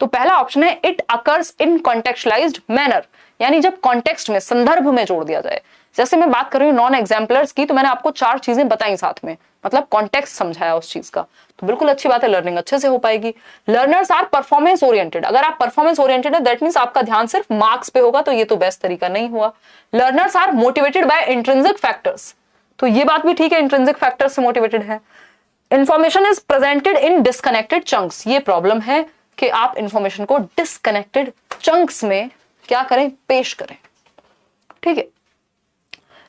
तो पहला ऑप्शन है इट अकर्स इन कॉन्टेक्चुअलाइज्ड मैनर, यानी जब कॉन्टेक्स्ट में, संदर्भ में जोड़ दिया जाए। जैसे मैं बात कर रही हूँ नॉन एग्जाम्पलर्स की, तो मैंने आपको 4 चीजें बताई साथ में, मतलब कॉन्टेक्स्ट समझाया उस चीज का, तो बिल्कुल अच्छी बात है, लर्निंग अच्छे से हो पाएगी। लर्नर्स आर परफॉर्मेंस ओरिएंटेड, अगर आप परफॉर्मेंस ओरिएंटेड है दैट मींस आपका ध्यान सिर्फ मार्क्स पे होगा, तो ये तो बेस्ट तरीका नहीं हुआ। Learners are motivated by intrinsic factors, तो ये बात भी ठीक है, इंट्रिंसिक फैक्टर्स से मोटिवेटेड है। Information is presented in disconnected chunks, ये प्रॉब्लम है कि आप इंफॉर्मेशन को डिस्कनेक्टेड चंक्स में क्या करें, पेश करें। ठीक है।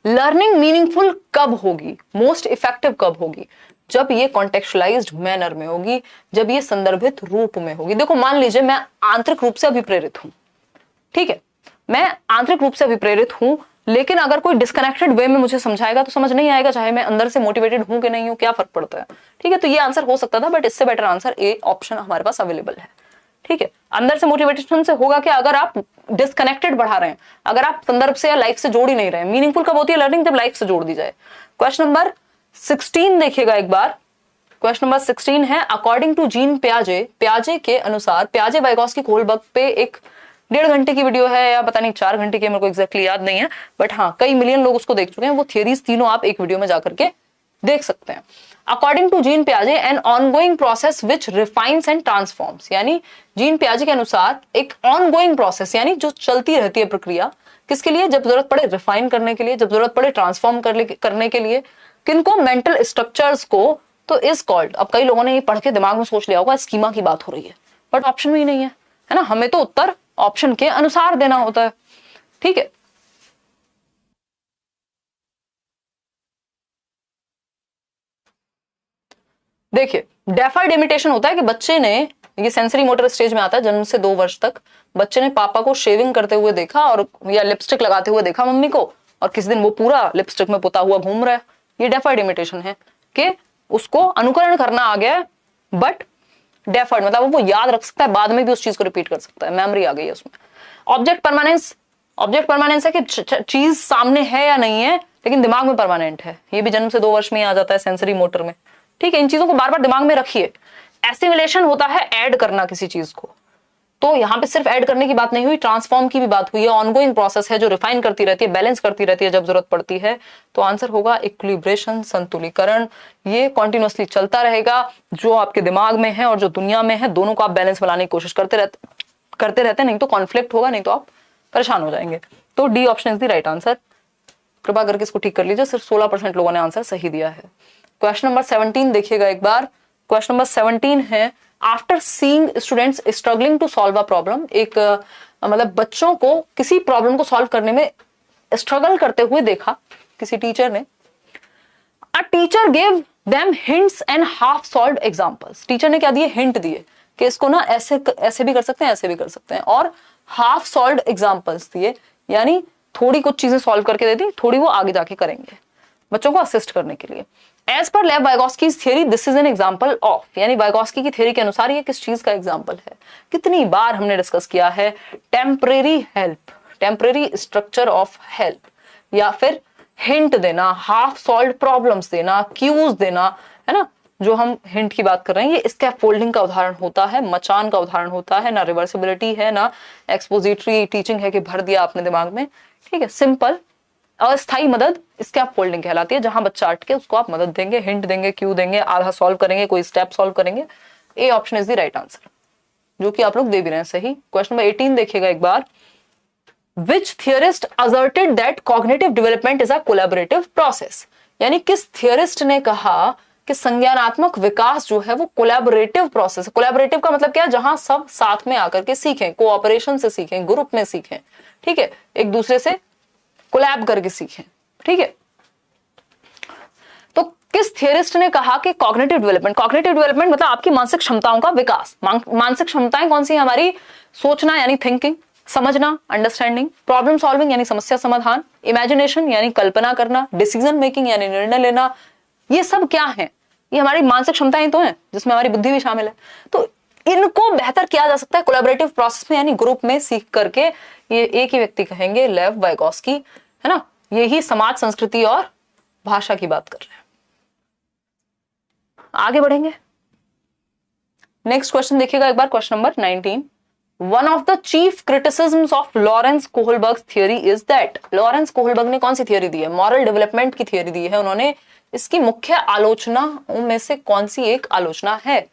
लर्निंग मीनिंगफुल कब होगी, मोस्ट इफेक्टिव कब होगी, जब ये कॉन्टेक्चुअलाइज्ड मैनर में होगी, जब ये संदर्भित रूप में होगी। देखो मान लीजिए मैं आंतरिक रूप से अभिप्रेरित हूं, ठीक है, मैं आंतरिक रूप से अभिप्रेरित हूं, लेकिन अगर कोई डिस्कनेक्टेड वे में मुझे समझाएगा तो समझ नहीं आएगा, चाहे मैं अंदर से मोटिवेटेड हूं कि नहीं हूं, क्या फर्क पड़ता है। ठीक है, तो ये आंसर हो सकता था, बट इससे बेटर आंसर ए ऑप्शन हमारे पास अवेलेबल है। ठीक है, अंदर से मोटिवेशन से होगा क्या, अगर आप डिस्कनेक्टेड बढ़ा रहे हैं, अगर आप संदर्भ से या लाइफ से जोड़ ही नहीं रहे हैं। मीनिंगफुल कब होती है लर्निंग, जब लाइफ से जोड़ दी जाए। क्वेश्चन नंबर 16 देखिएगा एक बार। क्वेश्चन नंबर 16 है अकॉर्डिंग टू जीन प्याजे के अनुसार, प्याजे वाइगॉस्की कोहलबर्ग पे एक 1.5 घंटे की वीडियो है या पता नहीं 4 घंटे की, मेरे को एग्जैक्टली याद नहीं है, बट हाँ कई मिलियन लोग उसको देख चुके हैं। वो थियरीज तीनों आप एक वीडियो में जाकर के देख सकते हैं। अकॉर्डिंग टू जीन प्याजे an ongoing process which refines and transforms, यानी जीन प्याजे के अनुसार एक ऑनगोइंग प्रोसेस, यानी जो चलती रहती है प्रक्रिया, किसके लिए, जब जरूरत पड़े रिफाइन करने के लिए, जब जरूरत पड़े ट्रांसफॉर्म करने के लिए, किनको, मेंटल स्ट्रक्चर्स को, तो इज कॉल्ड। अब कई लोगों ने ये पढ़ के दिमाग में सोच लिया होगा स्कीमा की बात हो रही है, बट ऑप्शन में ही नहीं है ना, हमें तो उत्तर ऑप्शन के अनुसार देना होता है। ठीक है, देखिए डेफर्ड इमिटेशन होता है कि बच्चे ने, ये सेंसरी मोटर स्टेज में आता है, जन्म से 2 वर्ष तक बच्चे ने पापा को शेविंग करते हुए देखा और या लिपस्टिक लगाते हुए देखा मम्मी को, और किसी दिन वो पूरा लिपस्टिक में पुता हुआ घूम रहा है। ये डेफर्ड इमिटेशन है कि उसको अनुकरण करना आ गया है, बट डेफर्ड मतलब वो याद रख सकता है, बाद में भी उस चीज को रिपीट कर सकता है, मेमोरी आ गई है उसमें। ऑब्जेक्ट परमानेंस है कि चीज सामने है या नहीं है, लेकिन दिमाग में परमानेंट है। ये भी जन्म से 2 वर्ष में ही आ जाता है सेंसरी मोटर में। ठीक है, इन चीजों को बार बार दिमाग में रखिए। एसिमिलेशन होता है ऐड करना किसी चीज को, तो यहाँ पे सिर्फ ऐड करने की बात नहीं हुई, ट्रांसफॉर्म की भी बात हुई है। ऑनगोइंग प्रोसेस है जो रिफाइन करती रहती है, बैलेंस करती रहती है जब जरूरत पड़ती है। तो आंसर होगा इक्विलिब्रेशन, संतुलीकरण। ये कॉन्टिन्यूअसली चलता रहेगा, जो आपके दिमाग में है और जो दुनिया में है, दोनों को आप बैलेंस बनाने की कोशिश करते रहते, नहीं तो कॉन्फ्लिक्ट होगा, नहीं तो आप परेशान हो जाएंगे। तो D option is the right answer. कृपा करके इसको ठीक कर लीजिए, सिर्फ 16% लोगों ने आंसर सही दिया है। क्वेश्चन नंबर 17 देखिएगा एक बार। क्वेश्चन नंबर 17 है after seeing students struggling to solve a problem, एक मतलब बच्चों को किसी प्रॉब्लम को सॉल्व करने में स्ट्रगल करते हुए देखा किसी टीचर ने। A teacher gave them hints and half solved examples, teacher ने क्या दिए, हिंट दिए कि इसको ना ऐसे ऐसे भी कर सकते हैं, ऐसे भी कर सकते हैं, और हाफ सॉल्व्ड एग्जांपल्स दिए, यानी थोड़ी कुछ चीजें सॉल्व करके दे दी, थोड़ी वो आगे जाके करेंगे बच्चों को असिस्ट करने के लिए। As per Lev Vygotsky's theory this is an example of, यानी वाइगॉस्की की थियरी के अनुसार ये किस चीज का एग्जांपल है। कितनी बार हमने डिस्कस किया है, temporary help, temporary structure of help, या फिर हिंट देना, हाफ सॉल्व्ड प्रॉब्लम्स देना, क्यूज देना, है ना। जो हम हिंट की बात कर रहे हैं ये स्कैफोल्डिंग का उदाहरण होता है, मचान का उदाहरण होता है, ना रिवर्सिबिलिटी है ना एक्सपोजिटरी टीचिंग है कि भर दिया आपने दिमाग में। ठीक है, सिंपल अस्थाई मदद स्कैफोल्डिंग कहलाती है, जहां बच्चा अटके उसको आप मदद देंगे, हिंट देंगे, क्यू देंगे, आधा सॉल्व करेंगे, कोई स्टेप सॉल्व करेंगे। A option is the right answer, जो कि आप लोग दे भी रहे हैं सही। क्वेश्चन नंबर 18 देखिएगा एक बार। Which theorist asserted that cognitive development is a collaborative process, यानी किस थियरिस्ट ने कहा कि संज्ञानात्मक विकास जो है वो कोलैबोरेटिव प्रोसेस है। कोलैबोरेटिव का मतलब क्या है, जहां सब साथ में आकर के सीखें, कोऑपरेशन से सीखें, ग्रुप में सीखें। ठीक है, एक दूसरे से कोलैब करके सीखें। ठीक है, तो किस थियरिस्ट ने कहा कि कॉग्निटिव डेवलपमेंट मतलब आपकी मानसिक क्षमताओं का विकास। मानसिक क्षमताएं कौन सी है हमारी, सोचना यानी थिंकिंग, समझना अंडरस्टैंडिंग, प्रॉब्लम सॉल्विंग यानी समस्या समाधान, इमेजिनेशन यानी कल्पना करना, डिसीजन मेकिंग यानी निर्णय लेना। ये सब क्या है, ये हमारी मानसिक क्षमताएं तो हैं, जिसमें हमारी बुद्धि भी शामिल है। तो इनको बेहतर किया जा सकता है कोलैबोरेटिव प्रोसेस में, यानी ग्रुप में सीख करके। ये एक ही व्यक्ति कहेंगे, लेव वाइगॉस्की, है ना। यही समाज, संस्कृति और भाषा की बात कर रहे हैं। आगे बढ़ेंगे। नेक्स्ट क्वेश्चन देखिएगा एक बार, question number 19। One of the chief criticisms of Lawrence Kohlberg theory is that, Lawrence Kohlberg ने कौन सी थियरी दी है? मॉरल डेवलपमेंट की थियरी दी है उन्होंने। इसकी मुख्य आलोचना में से कौन सी एक आलोचना है?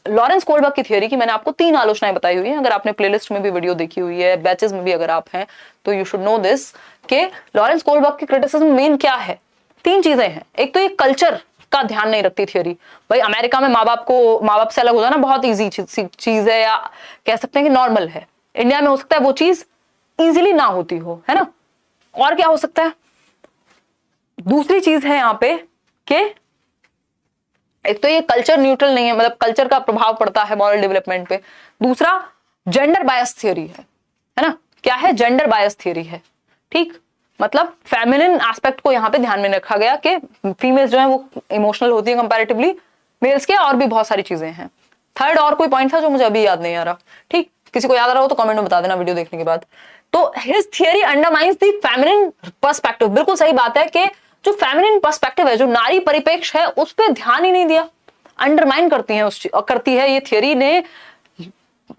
लॉरेंस कोहलबर्ग की थियरी की मैंने आपको 3 आलोचनाएं बताई हुई है। अगर आपने प्लेलिस्ट में भी वीडियो देखी हुई है, बैचेस में भी अगर आप हैं, तो यू शुड नो दिस कि लॉरेंस कोहलबर्ग की क्रिटिसिज्म मेन क्या है। 3 चीजें हैं। एक तो ये कल्चर का ध्यान नहीं रखती थियरी। भाई अमेरिका में माँ बाप से अलग हो जाना बहुत इजी चीज है, या कह सकते हैं कि नॉर्मल है। इंडिया में हो सकता है वो चीज इजीली ना होती हो, है ना। और क्या हो सकता है? दूसरी चीज है यहाँ पे कि एक तो ये कल्चर न्यूट्रल नहीं है, मतलब कल्चर का प्रभाव पड़ता है मॉरल डेवलपमेंट पे। दूसरा जेंडर बायस थियरी है ना। क्या है? जेंडर बायस थियरी है। ठीक, मतलब फेमिनिन एस्पेक्ट को यहाँ पे ध्यान में रखा गया कि फीमेल्स जो है वो इमोशनल होती है कंपैरेटिवली मेल्स के, और भी बहुत सारी चीजें हैं। थर्ड और कोई पॉइंट था जो मुझे अभी याद नहीं आ रहा। ठीक, किसी को याद आ रहा हो तो कमेंट में बता देना वीडियो देखने के बाद। तो his theory undermines the feminine perspective. बिल्कुल सही बात है कि जो फेमिनिन पर्सपेक्टिव है, जो नारी परिप्रेक्ष्य है, उस पर ध्यान ही नहीं दिया, अंडरमाइन करती है ये थियरी ने,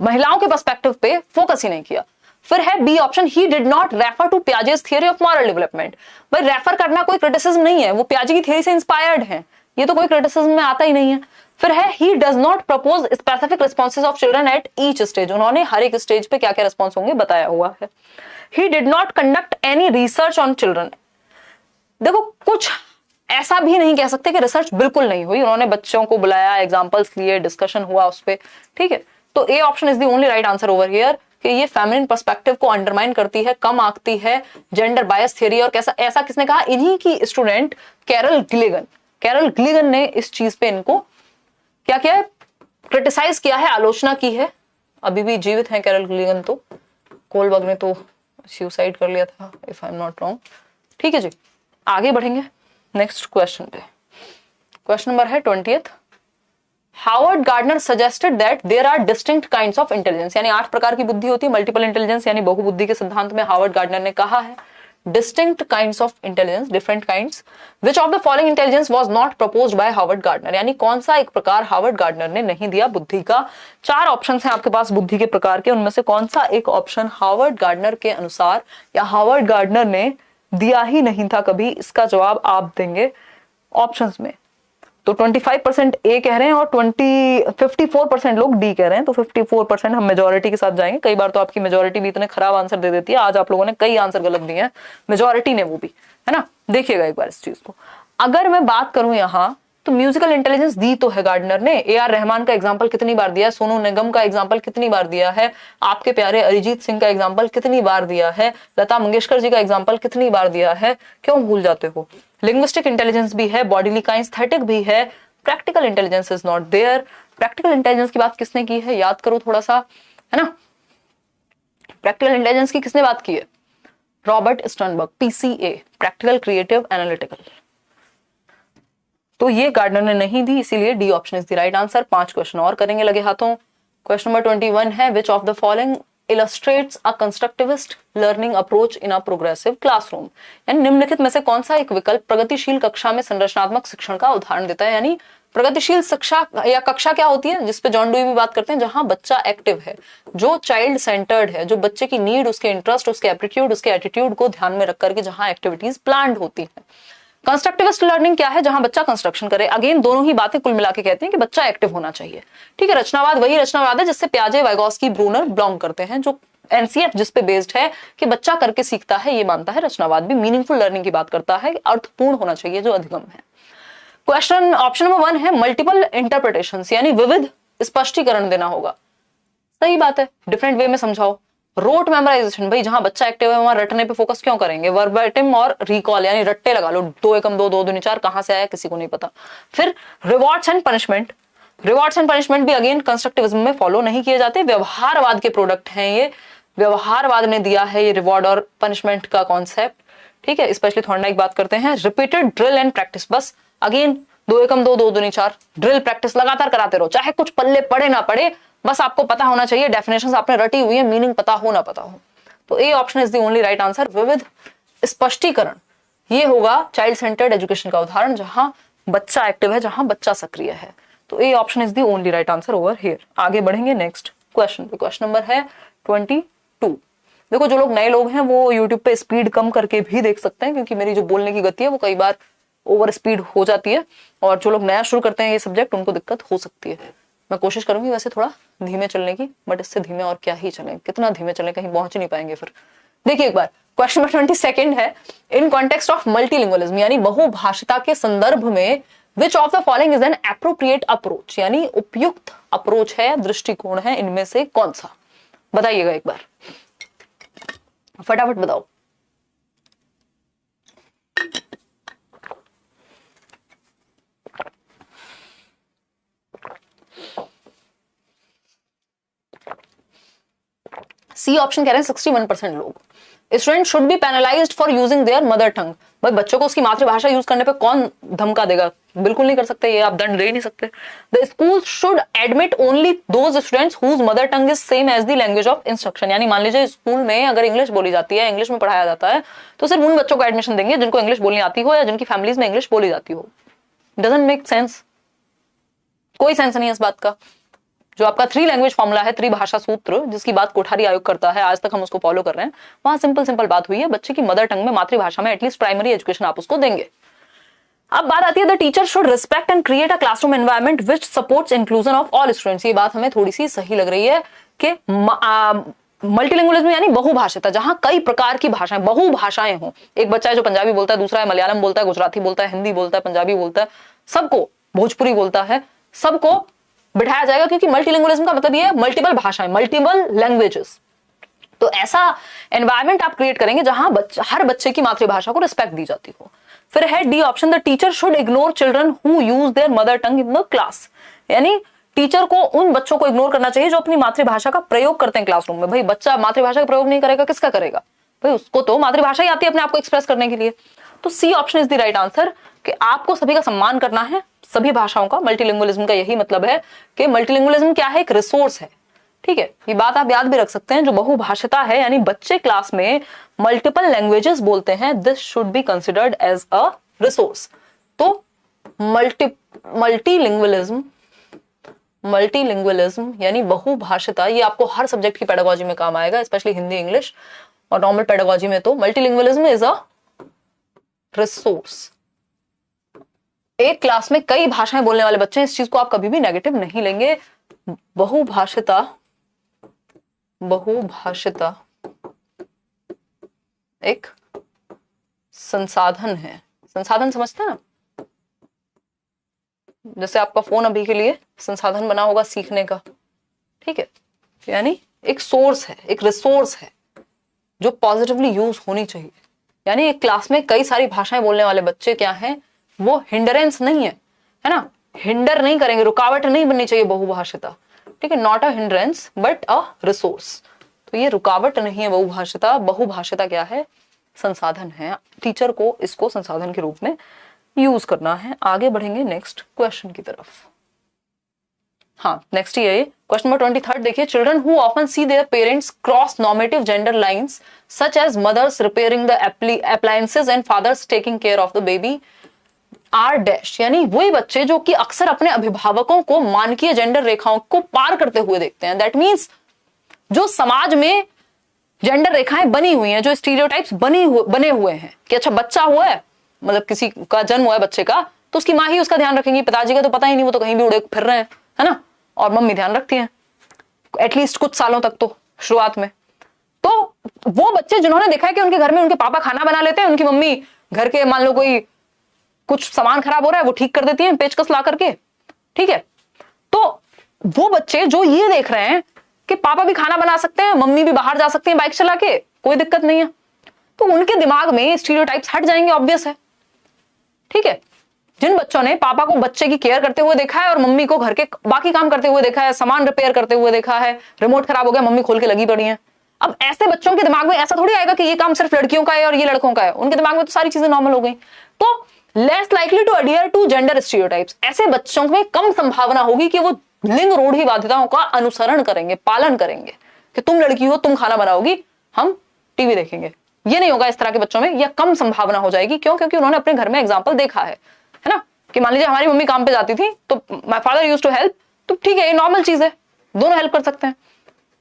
महिलाओं के पर्सपेक्टिव पे फोकस ही नहीं किया। फिर है B option, he did not refer to Piaget's theory of moral development. भाई रेफर करना कोई क्रिटिसिज्म नहीं है, वो पियाजे की थियरी से इंस्पायर्ड है, ये तो कोई क्रिटिसिज्म में आता ही नहीं है। फिर है he does not propose specific responses of children at each stage. उन्होंने हर एक स्टेज पे क्या क्या रिस्पॉन्स होंगे बताया हुआ है। ही did not conduct any research on children. देखो, कुछ ऐसा भी नहीं कह सकते कि रिसर्च बिल्कुल नहीं हुई। उन्होंने बच्चों को बुलाया, एग्जांपल्स लिए, डिस्कशन हुआ उस पे। ठीक है, तो A option is the only right answer over here कि ये फेमिनिन पर्सपेक्टिव को अंडरमाइन करती है, कम आंकती है जेंडर बायस थियरी। और कैसा ऐसा किसने कहा? इन्हीं की स्टूडेंट कैरल गिलिगन ने इस चीज पे इनको क्या किया है? क्रिटिसाइज किया है, आलोचना की है। अभी भी जीवित हैं कैरल गिलिगन, तो कोहलबर्ग ने तो सुसाइड कर लिया था if I am not wrong. ठीक है जी, आगे बढ़ेंगे नेक्स्ट क्वेश्चन पे। क्वेश्चन नंबर है 20th। Howard Gardner suggested that there are distinct kinds of intelligence, यानी 8 प्रकार की बुद्धि होती है, मल्टीपल इंटेलिजेंस यानी बहुबुद्धि के सिद्धांत में हार्वर्ड गार्डनर ने कहा है distinct kinds of intelligence, different kinds. Which of the following intelligence was not proposed by Harvard gardener, यानी कौन सा एक प्रकार हार्वर्ड गार्डनर ने नहीं दिया बुद्धि का। 4 ऑप्शन हैं आपके पास बुद्धि के प्रकार के, उनमें से कौन सा एक ऑप्शन हार्वर्ड गार्डनर के अनुसार या हार्वर्ड गार्डनर ने दिया ही नहीं था कभी, इसका जवाब आप देंगे ऑप्शंस में। तो 25% ए कह रहे हैं और 54% लोग डी कह रहे हैं। तो 54% हम मेजोरिटी के साथ जाएंगे। कई बार तो आपकी मेजोरिटी भी इतने खराब आंसर दे देती है, आज आप लोगों ने कई आंसर गलत दिए हैं, मेजोरिटी ने, वो भी, है ना। देखिएगा एक बार इस चीज को। अगर मैं बात करूं यहाँ, तो म्यूजिकल इंटेलिजेंस दी तो है गार्डनर ने। ए.आर. रहमान का एग्जांपल कितनी बार दिया है, सोनू निगम का एग्जांपल कितनी बार दिया है, आपके प्यारे अरिजीत सिंह का एग्जांपल कितनी बार दिया है, लता मंगेशकर जी का एग्जांपल कितनी बार दिया है, क्यों भूल जाते हो। लिंग्विस्टिक इंटेलिजेंस भी है, बॉडीली काइनेस्थेटिक भी है, practical intelligence is not there. Practical intelligence की बात किसने की है, याद करो थोड़ा सा, है ना। प्रैक्टिकल इंटेलिजेंस की किसने बात की है? Robert Sternberg, PCA, practical creative analytical. तो ये गार्डनर ने नहीं दी, इसीलिए D option is the right answer. 5 question और करेंगे लगे हाथों। क्वेश्चन नंबर 21 है which of the following illustrates a constructivist learning approach in a progressive classroom, यानी निम्नलिखित में से कौन सा एक विकल्प प्रगतिशील कक्षा में संरचनात्मक शिक्षण का उदाहरण देता है। यानी प्रगतिशील शिक्षा या कक्षा क्या होती है, जिसपे जॉन डुई भी बात करते हैं, जहां बच्चा एक्टिव है, जो चाइल्ड सेंटर्ड है, जो बच्चे की नीड, उसके इंटरेस्ट, उसके एप्टीट्यूड, उसके एटीट्यूड को ध्यान में रख करके जहां एक्टिविटीज प्लान्ड होती है। कंस्ट्रक्टिविस्ट लर्निंग क्या है, जहां बच्चा कंस्ट्रक्शन करे। अगेन दोनों ही बातें कुल मिला के कहते हैं कि बच्चा एक्टिव होना चाहिए। ठीक है, रचनावाद वही रचनावाद है जिससे पियाजे, वाइगोस्की, ब्रूनर बिलोंग करते हैं। जो एनसीएफ जिस पे बेस्ड है कि बच्चा करके सीखता है, ये मानता है। रचनावाद भी मीनिंगफुल लर्निंग की बात करता है, अर्थपूर्ण होना चाहिए जो अधिगम है। क्वेश्चन ऑप्शन नंबर 1 है मल्टीपल इंटरप्रिटेशंस, यानी विविध स्पष्टीकरण देना होगा। सही बात है, डिफरेंट वे में समझाओ। रोट मेमोराइजेशन, भाई जहां बच्चा एक्टिव है वहां रटने पे फोकस क्यों करेंगे। वर्बेटिम और रिकॉल, यानी रट्टे लगा लो, 2 एकम 2 2 दूनी 4 कहां से आया किसी को नहीं पता। फिर rewards and punishment, rewards and punishment भी अगेन कंस्ट्रक्टिविज्म में फॉलो नहीं किए जाते, व्यवहारवाद के प्रोडक्ट हैं ये। व्यवहारवाद ने दिया है ये रिवॉर्ड और पनिशमेंट का कॉन्सेप्ट। ठीक है, स्पेशली थॉर्नडाइक बात करते हैं रिपीटेड ड्रिल एंड प्रैक्टिस। बस अगेन 2 एकम 2 2 दूनी 4, ड्रिल प्रैक्टिस लगातार कराते रहो, चाहे कुछ पल्ले पड़े ना पड़े, बस आपको पता होना चाहिए, डेफिनेशंस आपने रटी हुई है, मीनिंग पता हो ना पता हो। तो A option is the only right answer, विविध स्पष्टीकरण। ये होगा चाइल्ड सेंटर्ड एजुकेशन का उदाहरण, जहां बच्चा एक्टिव है, जहां बच्चा सक्रिय है। तो A option is the only right answer over here. आगे बढ़ेंगे नेक्स्ट क्वेश्चन पे। क्वेश्चन नंबर है 22। देखो जो लोग नए लोग हैं वो यूट्यूब पे स्पीड कम करके भी देख सकते हैं, क्योंकि मेरी जो बोलने की गति है वो कई बार ओवर स्पीड हो जाती है, और जो लोग नया शुरू करते हैं ये सब्जेक्ट उनको दिक्कत हो सकती है। मैं कोशिश करूंगी वैसे थोड़ा धीमे चलने की, बट इससे धीमे और क्या ही चलें, कितना धीमे चलें, कहीं पहुंच नहीं पाएंगे फिर। देखिए एक बार क्वेश्चन नंबर 22 है, इन कॉन्टेक्स्ट ऑफ मल्टीलिंगुअलिज्म यानी बहुभाषिता के संदर्भ में विच of the following is an appropriate approach, यानी उपयुक्त अप्रोच है, दृष्टिकोण है, इनमें से कौन सा? बताइएगा एक बार, फटाफट बताओ। सी ऑप्शन कह रहे हैं 61% लोग। Student should be penalised for using their mother tongue. भाई बच्चों को उसकी मातृभाषा यूज करने पे कौन धमका देगा? बिल्कुल नहीं कर सकते, ये आप दंड दे नहीं सकते। The school should admit only those students whose mother tongue is same as the language of instruction. यानी मान लीजिए स्कूल में अगर इंग्लिश बोली जाती है, इंग्लिश में पढ़ाया जाता है, तो सिर्फ उन बच्चों को एडमिशन देंगे जिनको इंग्लिश बोलनी आती हो या जिनकी फैमिलीज में इंग्लिश बोली जाती हो। डजंट मेक सेंस, कोई सेंस नहीं है इस बात का। जो आपका 3 लैंग्वेज फॉर्मूला है, त्रिभाषा सूत्र, जिसकी बात कोठारी आयोग करता है, आज तक हम उसको फॉलो कर रहे हैं, वहां सिंपल बात हुई है, बच्चे की मदर टंग में, मातृभाषा में एटलीस्ट प्राइमरी एजुकेशन आप उसको देंगे। अब बात आती है the teacher should respect and create a classroom environment which supports inclusion of all students. ये बात हमें थोड़ी सी सही लग रही है कि मल्टीलिंगुअलिज्म यानी बहुभाषिता, जहां कई प्रकार की भाषाएं, बहुभाषाएं हों। एक बच्चा है जो पंजाबी बोलता है, दूसरा है मलयालम बोलता है, गुजराती बोलता है, हिंदी बोलता है, पंजाबी बोलता है, सबको, भोजपुरी बोलता है, सबको बिठाया जाएगा, क्योंकि मल्टीलिंगुअलिज्म का मतलब ये है मल्टीपल भाषाएं, मल्टीपल लैंग्वेजेस। तो ऐसा एनवायरनमेंट आप क्रिएट करेंगे जहां हर बच्चे की मातृभाषा को रिस्पेक्ट दी जाती हो। फिर है D option, the teacher should ignore children who use their mother tongue in the class. यानी टीचर को उन बच्चों को इग्नोर करना चाहिए जो अपनी मातृभाषा का प्रयोग करते हैं क्लासरूम में। भाई बच्चा मातृभाषा का प्रयोग नहीं करेगा, किसका करेगा? भाई उसको तो मातृभाषा ही आती है अपने आप को एक्सप्रेस करने के लिए। तो C option is the right answer, कि आपको सभी का सम्मान करना है, सभी भाषाओं का। मल्टीलिंगुअलिज्म का यही मतलब है कि मल्टीलिंगुअलिज्म क्या है? एक रिसोर्स है। ठीक है, ये बात आप याद भी रख सकते हैं। जो बहुभाषिता है यानी बच्चे क्लास में मल्टीपल लैंग्वेजेस बोलते हैं, this should be considered as a resource. तो मल्टीलिंगुअलिज्म यानी बहुभाषिता, ये आपको हर सब्जेक्ट की पेडागोजी में काम आएगा, स्पेशली हिंदी, इंग्लिश और नॉर्मल पेडागोजी में। तो मल्टीलिंगुअलिज्म इज अ रिसोर्स। एक क्लास में कई भाषाएं बोलने वाले बच्चे हैं, इस चीज को आप कभी भी नेगेटिव नहीं लेंगे। बहुभाषिता एक संसाधन है। संसाधन समझते हैं ना? जैसे आपका फोन अभी के लिए संसाधन बना होगा सीखने का, ठीक है, यानी एक सोर्स है, एक रिसोर्स है जो पॉजिटिवली यूज होनी चाहिए। यानी एक क्लास में कई सारी भाषाएं बोलने वाले बच्चे क्या हैं, वो हिंडरेंस नहीं है ना, हिंडर नहीं करेंगे, रुकावट नहीं बननी चाहिए बहुभाषिता। ठीक है, not a hindrance but a resource. तो ये रुकावट नहीं है बहुभाषिता। बहुभाषिता क्या है? संसाधन है। टीचर को इसको संसाधन के रूप में यूज करना है। आगे बढ़ेंगे नेक्स्ट क्वेश्चन की तरफ। हाँ, नेक्स्ट ये क्वेश्चन नंबर 23 देखिए, children who often see their parents cross normative gender lines such as mothers repairing the appliances and fathers taking care of the baby are dash. यानी वही बच्चे जो कि अक्सर अपने अभिभावकों को मानकीय जेंडर रेखाओं को पार करते हुए देखते हैं। दैट मीन्स जो समाज में जेंडर रेखाएं बनी हुई हैं, जो स्टीरियोटाइप्स बने हुए हैं कि अच्छा बच्चा हुआ है, मतलब किसी का जन्म हुआ है बच्चे का, तो उसकी माँ ही उसका ध्यान रखेंगी, पिताजी का तो पता ही नहीं, वो तो कहीं भी उड़े फिर रहे हैं, है ना, और मम्मी ध्यान रखती हैं एटलीस्ट कुछ सालों तक, तो शुरुआत में। तो वो बच्चे जिन्होंने देखा है कि उनके घर में उनके पापा खाना बना लेते हैं, उनकी मम्मी घर के मान लो कोई कुछ सामान खराब हो रहा है वो ठीक कर देती है पेचकस ला करके, ठीक है, तो वो बच्चे जो ये देख रहे हैं कि पापा भी खाना बना सकते हैं, मम्मी भी बाहर जा सकती है बाइक चला के, कोई दिक्कत नहीं है, तो उनके दिमाग में स्टीरियोटाइप्स हट जाएंगे, ऑब्वियस है। ठीक है, जिन बच्चों ने पापा को बच्चे की केयर करते हुए देखा है और मम्मी को घर के बाकी काम करते हुए देखा है, सामान रिपेयर करते हुए देखा है, रिमोट खराब हो गया मम्मी खोल के लगी पड़ी है, अब ऐसे बच्चों के दिमाग में ऐसा थोड़ी आएगा कि ये काम सिर्फ लड़कियों का है और ये लड़कों का है। उनके दिमाग में तो सारी चीजें नॉर्मल हो गई, तो less likely to adhere to gender stereotypes. ऐसे बच्चों में कम संभावना होगी कि वो लिंग रूढ़ि बाध्यताओं का अनुसरण करेंगे, पालन करेंगे, कि तुम लड़की हो तुम खाना बनाओगी हम टीवी देखेंगे। ये नहीं होगा इस तरह के बच्चों में, यह कम संभावना हो जाएगी। क्यों? क्योंकि उन्होंने अपने घर में एग्जाम्पल देखा है ना। कि मान लीजिए हमारी मम्मी काम पे जाती थी तो my father used to help, तो ठीक है, ये नॉर्मल चीज है, दोनों हेल्प कर सकते हैं।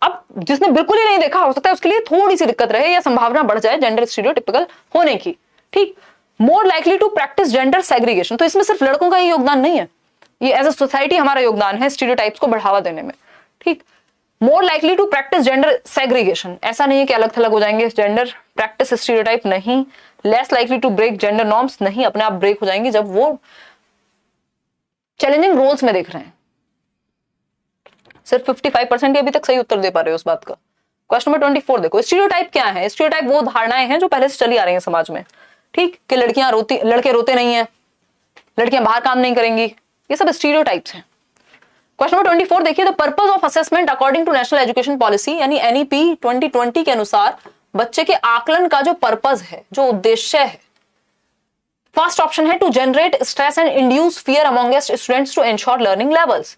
अब जिसने बिल्कुल ही नहीं देखा, हो सकता है उसके लिए थोड़ी सी दिक्कत रहे या संभावना बढ़ जाए जेंडर स्टीरियोटिपिकल होने की। ठीक, more likely to practise gender segregation, तो इसमें सिर्फ लड़कों का ही योगदान नहीं है, ये एज अ सोसाइटी हमारा योगदान है स्टीरियोटाइप्स को बढ़ावा देने में। ठीक, more likely to practise gender segregation, ऐसा नहीं है कि अलग थलग हो जाएंगे, जेंडर प्रैक्टिस स्टीरियोटाइप नहीं। Less likely to break gender norms, नहीं, अपने आप ब्रेक हो जाएंगे जब वो चैलेंजिंग रोल्स में देख रहे हैं। सिर्फ 55% ही अभी तक सही उत्तर दे पा रहे हो उस बात का। क्वेश्चन नंबर 24 देखो, स्टीरियोटाइप क्या है? स्टीरियोटाइप वो धारणाएं हैं जो पहले से चली आ रही हैं समाज में। ठीक, कि लड़के रोते नहीं है, लड़कियां बाहर काम नहीं करेंगी, ये सब स्टीरियोटाइप्स हैं। क्वेश्चन नंबर 24 देखिए, the purpose of assessment according to national education policy यानी एनईपी 2020 के अनुसार बच्चे के आकलन का जो पर्पस है, जो उद्देश्य है, फर्स्ट ऑप्शन है to generate stress and induce fear amongst students to ensure learning levels,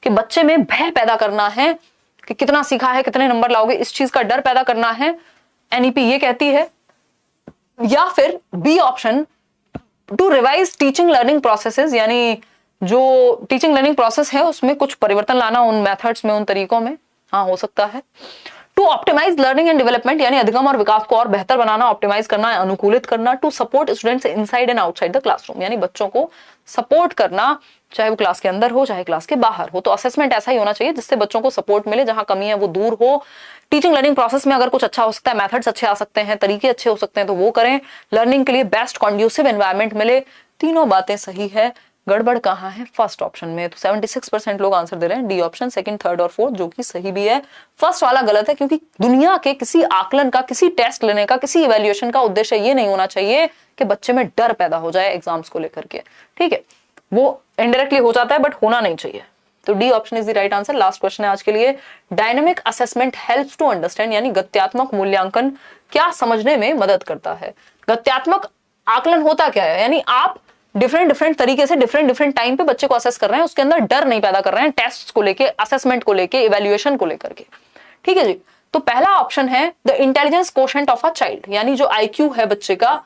कि बच्चे में भय पैदा करना है कि कितना सीखा है, कितने नंबर लाओगे, इस चीज का डर पैदा करना है, एनईपी ये कहती है। या फिर B option, to revise teaching learning processes, यानी जो टीचिंग लर्निंग प्रोसेस है उसमें कुछ परिवर्तन लाना, उन मेथड्स में, उन तरीकों में, हाँ हो सकता है। To optimise learning and development, यानी अधिगम और विकास को और बेहतर बनाना, ऑप्टिमाइज करना, अनुकूलित करना। To support students inside and outside the classroom, यानी बच्चों को सपोर्ट करना, चाहे वो क्लास के अंदर हो चाहे क्लास के बाहर हो। तो असेसमेंट ऐसा ही होना चाहिए जिससे बच्चों को सपोर्ट मिले, जहां कमी है वो दूर हो। टीचिंग लर्निंग प्रोसेस में अगर कुछ अच्छा हो सकता है, मेथड्स अच्छे आ सकते हैं, तरीके अच्छे हो सकते हैं, तो वो करें। लर्निंग के लिए बेस्ट कॉन्ड्यूसिव एनवायरमेंट मिले, तीनों बातें सही है। गड़बड़ कहाँ है? फर्स्ट ऑप्शन में। तो 76% लोग आंसर दे रहे हैं डी ऑप्शन, सेकंड, थर्ड और फोर्थ, जो कि सही भी है। फर्स्ट वाला गलत है, क्योंकि दुनिया के किसी आकलन का, किसी टेस्ट लेने का, किसी इवैल्यूएशन का उद्देश्य ये नहीं होना चाहिए कि बच्चे में डर पैदा हो जाए एग्जाम्स को लेकर के। ठीक है, वो इनडायरेक्टली हो जाता है बट होना नहीं चाहिए। तो D option is the right answer. Last question है आज के लिए, dynamic assessment helps to understand, यानी गत्यात्मक मूल्यांकन क्या समझने में मदद करता है? गत्यात्मक आकलन होता क्या है? यानी आप डिफरेंट तरीके से डिफरेंट टाइम पे बच्चे को असेस कर रहे हैं, उसके अंदर डर नहीं पैदा कर रहे हैं, टेस्ट को लेके, असेसमेंट को लेके, इवैल्यूएशन को लेकर के। ठीक है जी, तो पहला ऑप्शन है the intelligence quotient of a child, यानी जो आईक्यू है बच्चे का,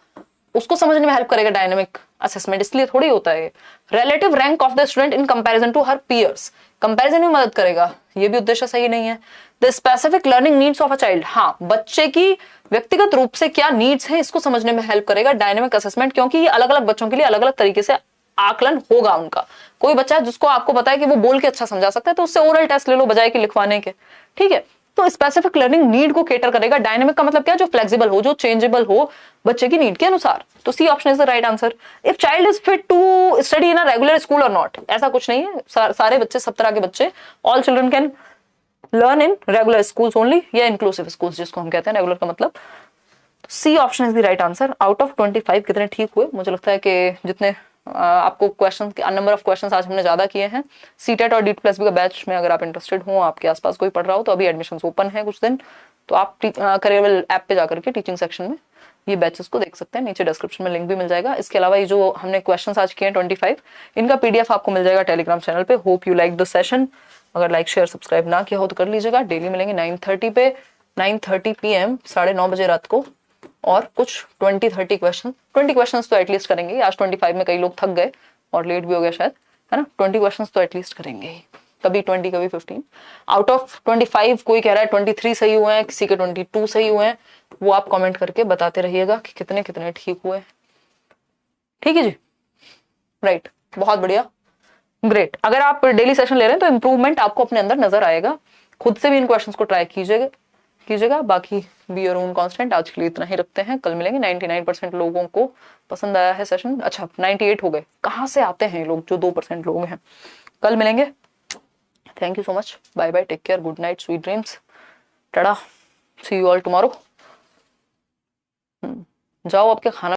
उसको समझने में हेल्प करेगा डायनेमिक असेसमेंट, इसलिए थोड़ी होता है। Relative rank of the student in comparison to her peers, comparison में मदद करेगा, ये भी उद्देश्य सही नहीं है। The specific learning needs of a child, हाँ, बच्चे की व्यक्तिगत रूप से क्या नीड्स हैं इसको समझने में हेल्प करेगा डायनेमिक असेसमेंट, क्योंकि ये अलग अलग बच्चों के लिए अलग अलग तरीके से आकलन होगा उनका। कोई बच्चा है जिसको आपको पता है कि वो बोल के अच्छा समझा सकता है, तो उससे ओरल टेस्ट ले लो बजाय कि लिखवाने के। ठीक है, तो स्पेसिफिक लर्निंग नीड को केटर करेगा। डायनेमिक का मतलब क्या? जो फ्लेक्सिबल हो, जो चेंजेबल हो बच्चे की नीड के अनुसार। तो C option is the right answer. If child is fit to study in a regular school और नॉट, ऐसा कुछ नहीं है, सारे बच्चे, सब तरह के बच्चे, all children can learn in regular schools only, या इंक्लूसिव स्कूल्स जिसको हम कहते हैं, रेगुलर का मतलब। C option is the right answer. Out of 25 कितने ठीक हुए? मुझे लगता है कि जितने आपको क्वेश्चन, नंबर ऑफ क्वेश्चन आज हमने ज्यादा किए हैं। सीटेट और DT+B का बैच में अगर आप इंटरेस्टेड हो, आपके आसपास कोई पढ़ रहा हो, तो अभी एडमिशन ओपन है कुछ दिन, तो आप करियर ऐप पे जाकर के टीचिंग सेक्शन में ये बैचेस को देख सकते हैं, नीचे डिस्क्रिप्शन में लिंक भी मिल जाएगा। इसके अलावा ये जो हमने क्वेश्चन आज किए हैं 25, इनका PDF आपको मिल जाएगा टेलीग्राम चैनल पे। Hope you like the session. अगर लाइक शेयर सब्सक्राइब ना किया हो तो कर लीजिएगा। डेली मिलेंगे 9:30 पे, 9:30 PM, 9:30 बजे रात को, और कुछ 20-30 क्वेश्चन तो एटलीस्ट करेंगे। आज 25 में कई लोग थक गए और लेट भी हो गया शायद, है ना। 20 क्वेश्चन तो एटलीस्ट करेंगे ही, कभी 20 कभी 15। आउट ऑफ 25 कोई कह रहा है 23 सही हुए हैं, किसी के 22 सही हुए हैं, वो आप कमेंट करके बताते रहिएगा कि कितने कितने ठीक हुए। ठीक है जी, राइट, बहुत बढ़िया, ग्रेट। अगर आप डेली सेशन ले रहे हैं तो इंप्रूवमेंट आपको अपने अंदर नजर आएगा। खुद से भी इन क्वेश्चंस को ट्राई कीजिएगा। बाकी बी योर ओन कांस्टेंट। आज के लिए इतना ही रखते हैं, कल मिलेंगे। 99% लोगों को पसंद आया है सेशन। अच्छा, 98 हो गए, कहाँ से आते हैं लोग जो 2% लोग हैं। कल मिलेंगे। Thank you so much, bye bye, take care, good night, sweet dreams, टाटा, सी यू ऑल टुमारो। जाओ आपके खाना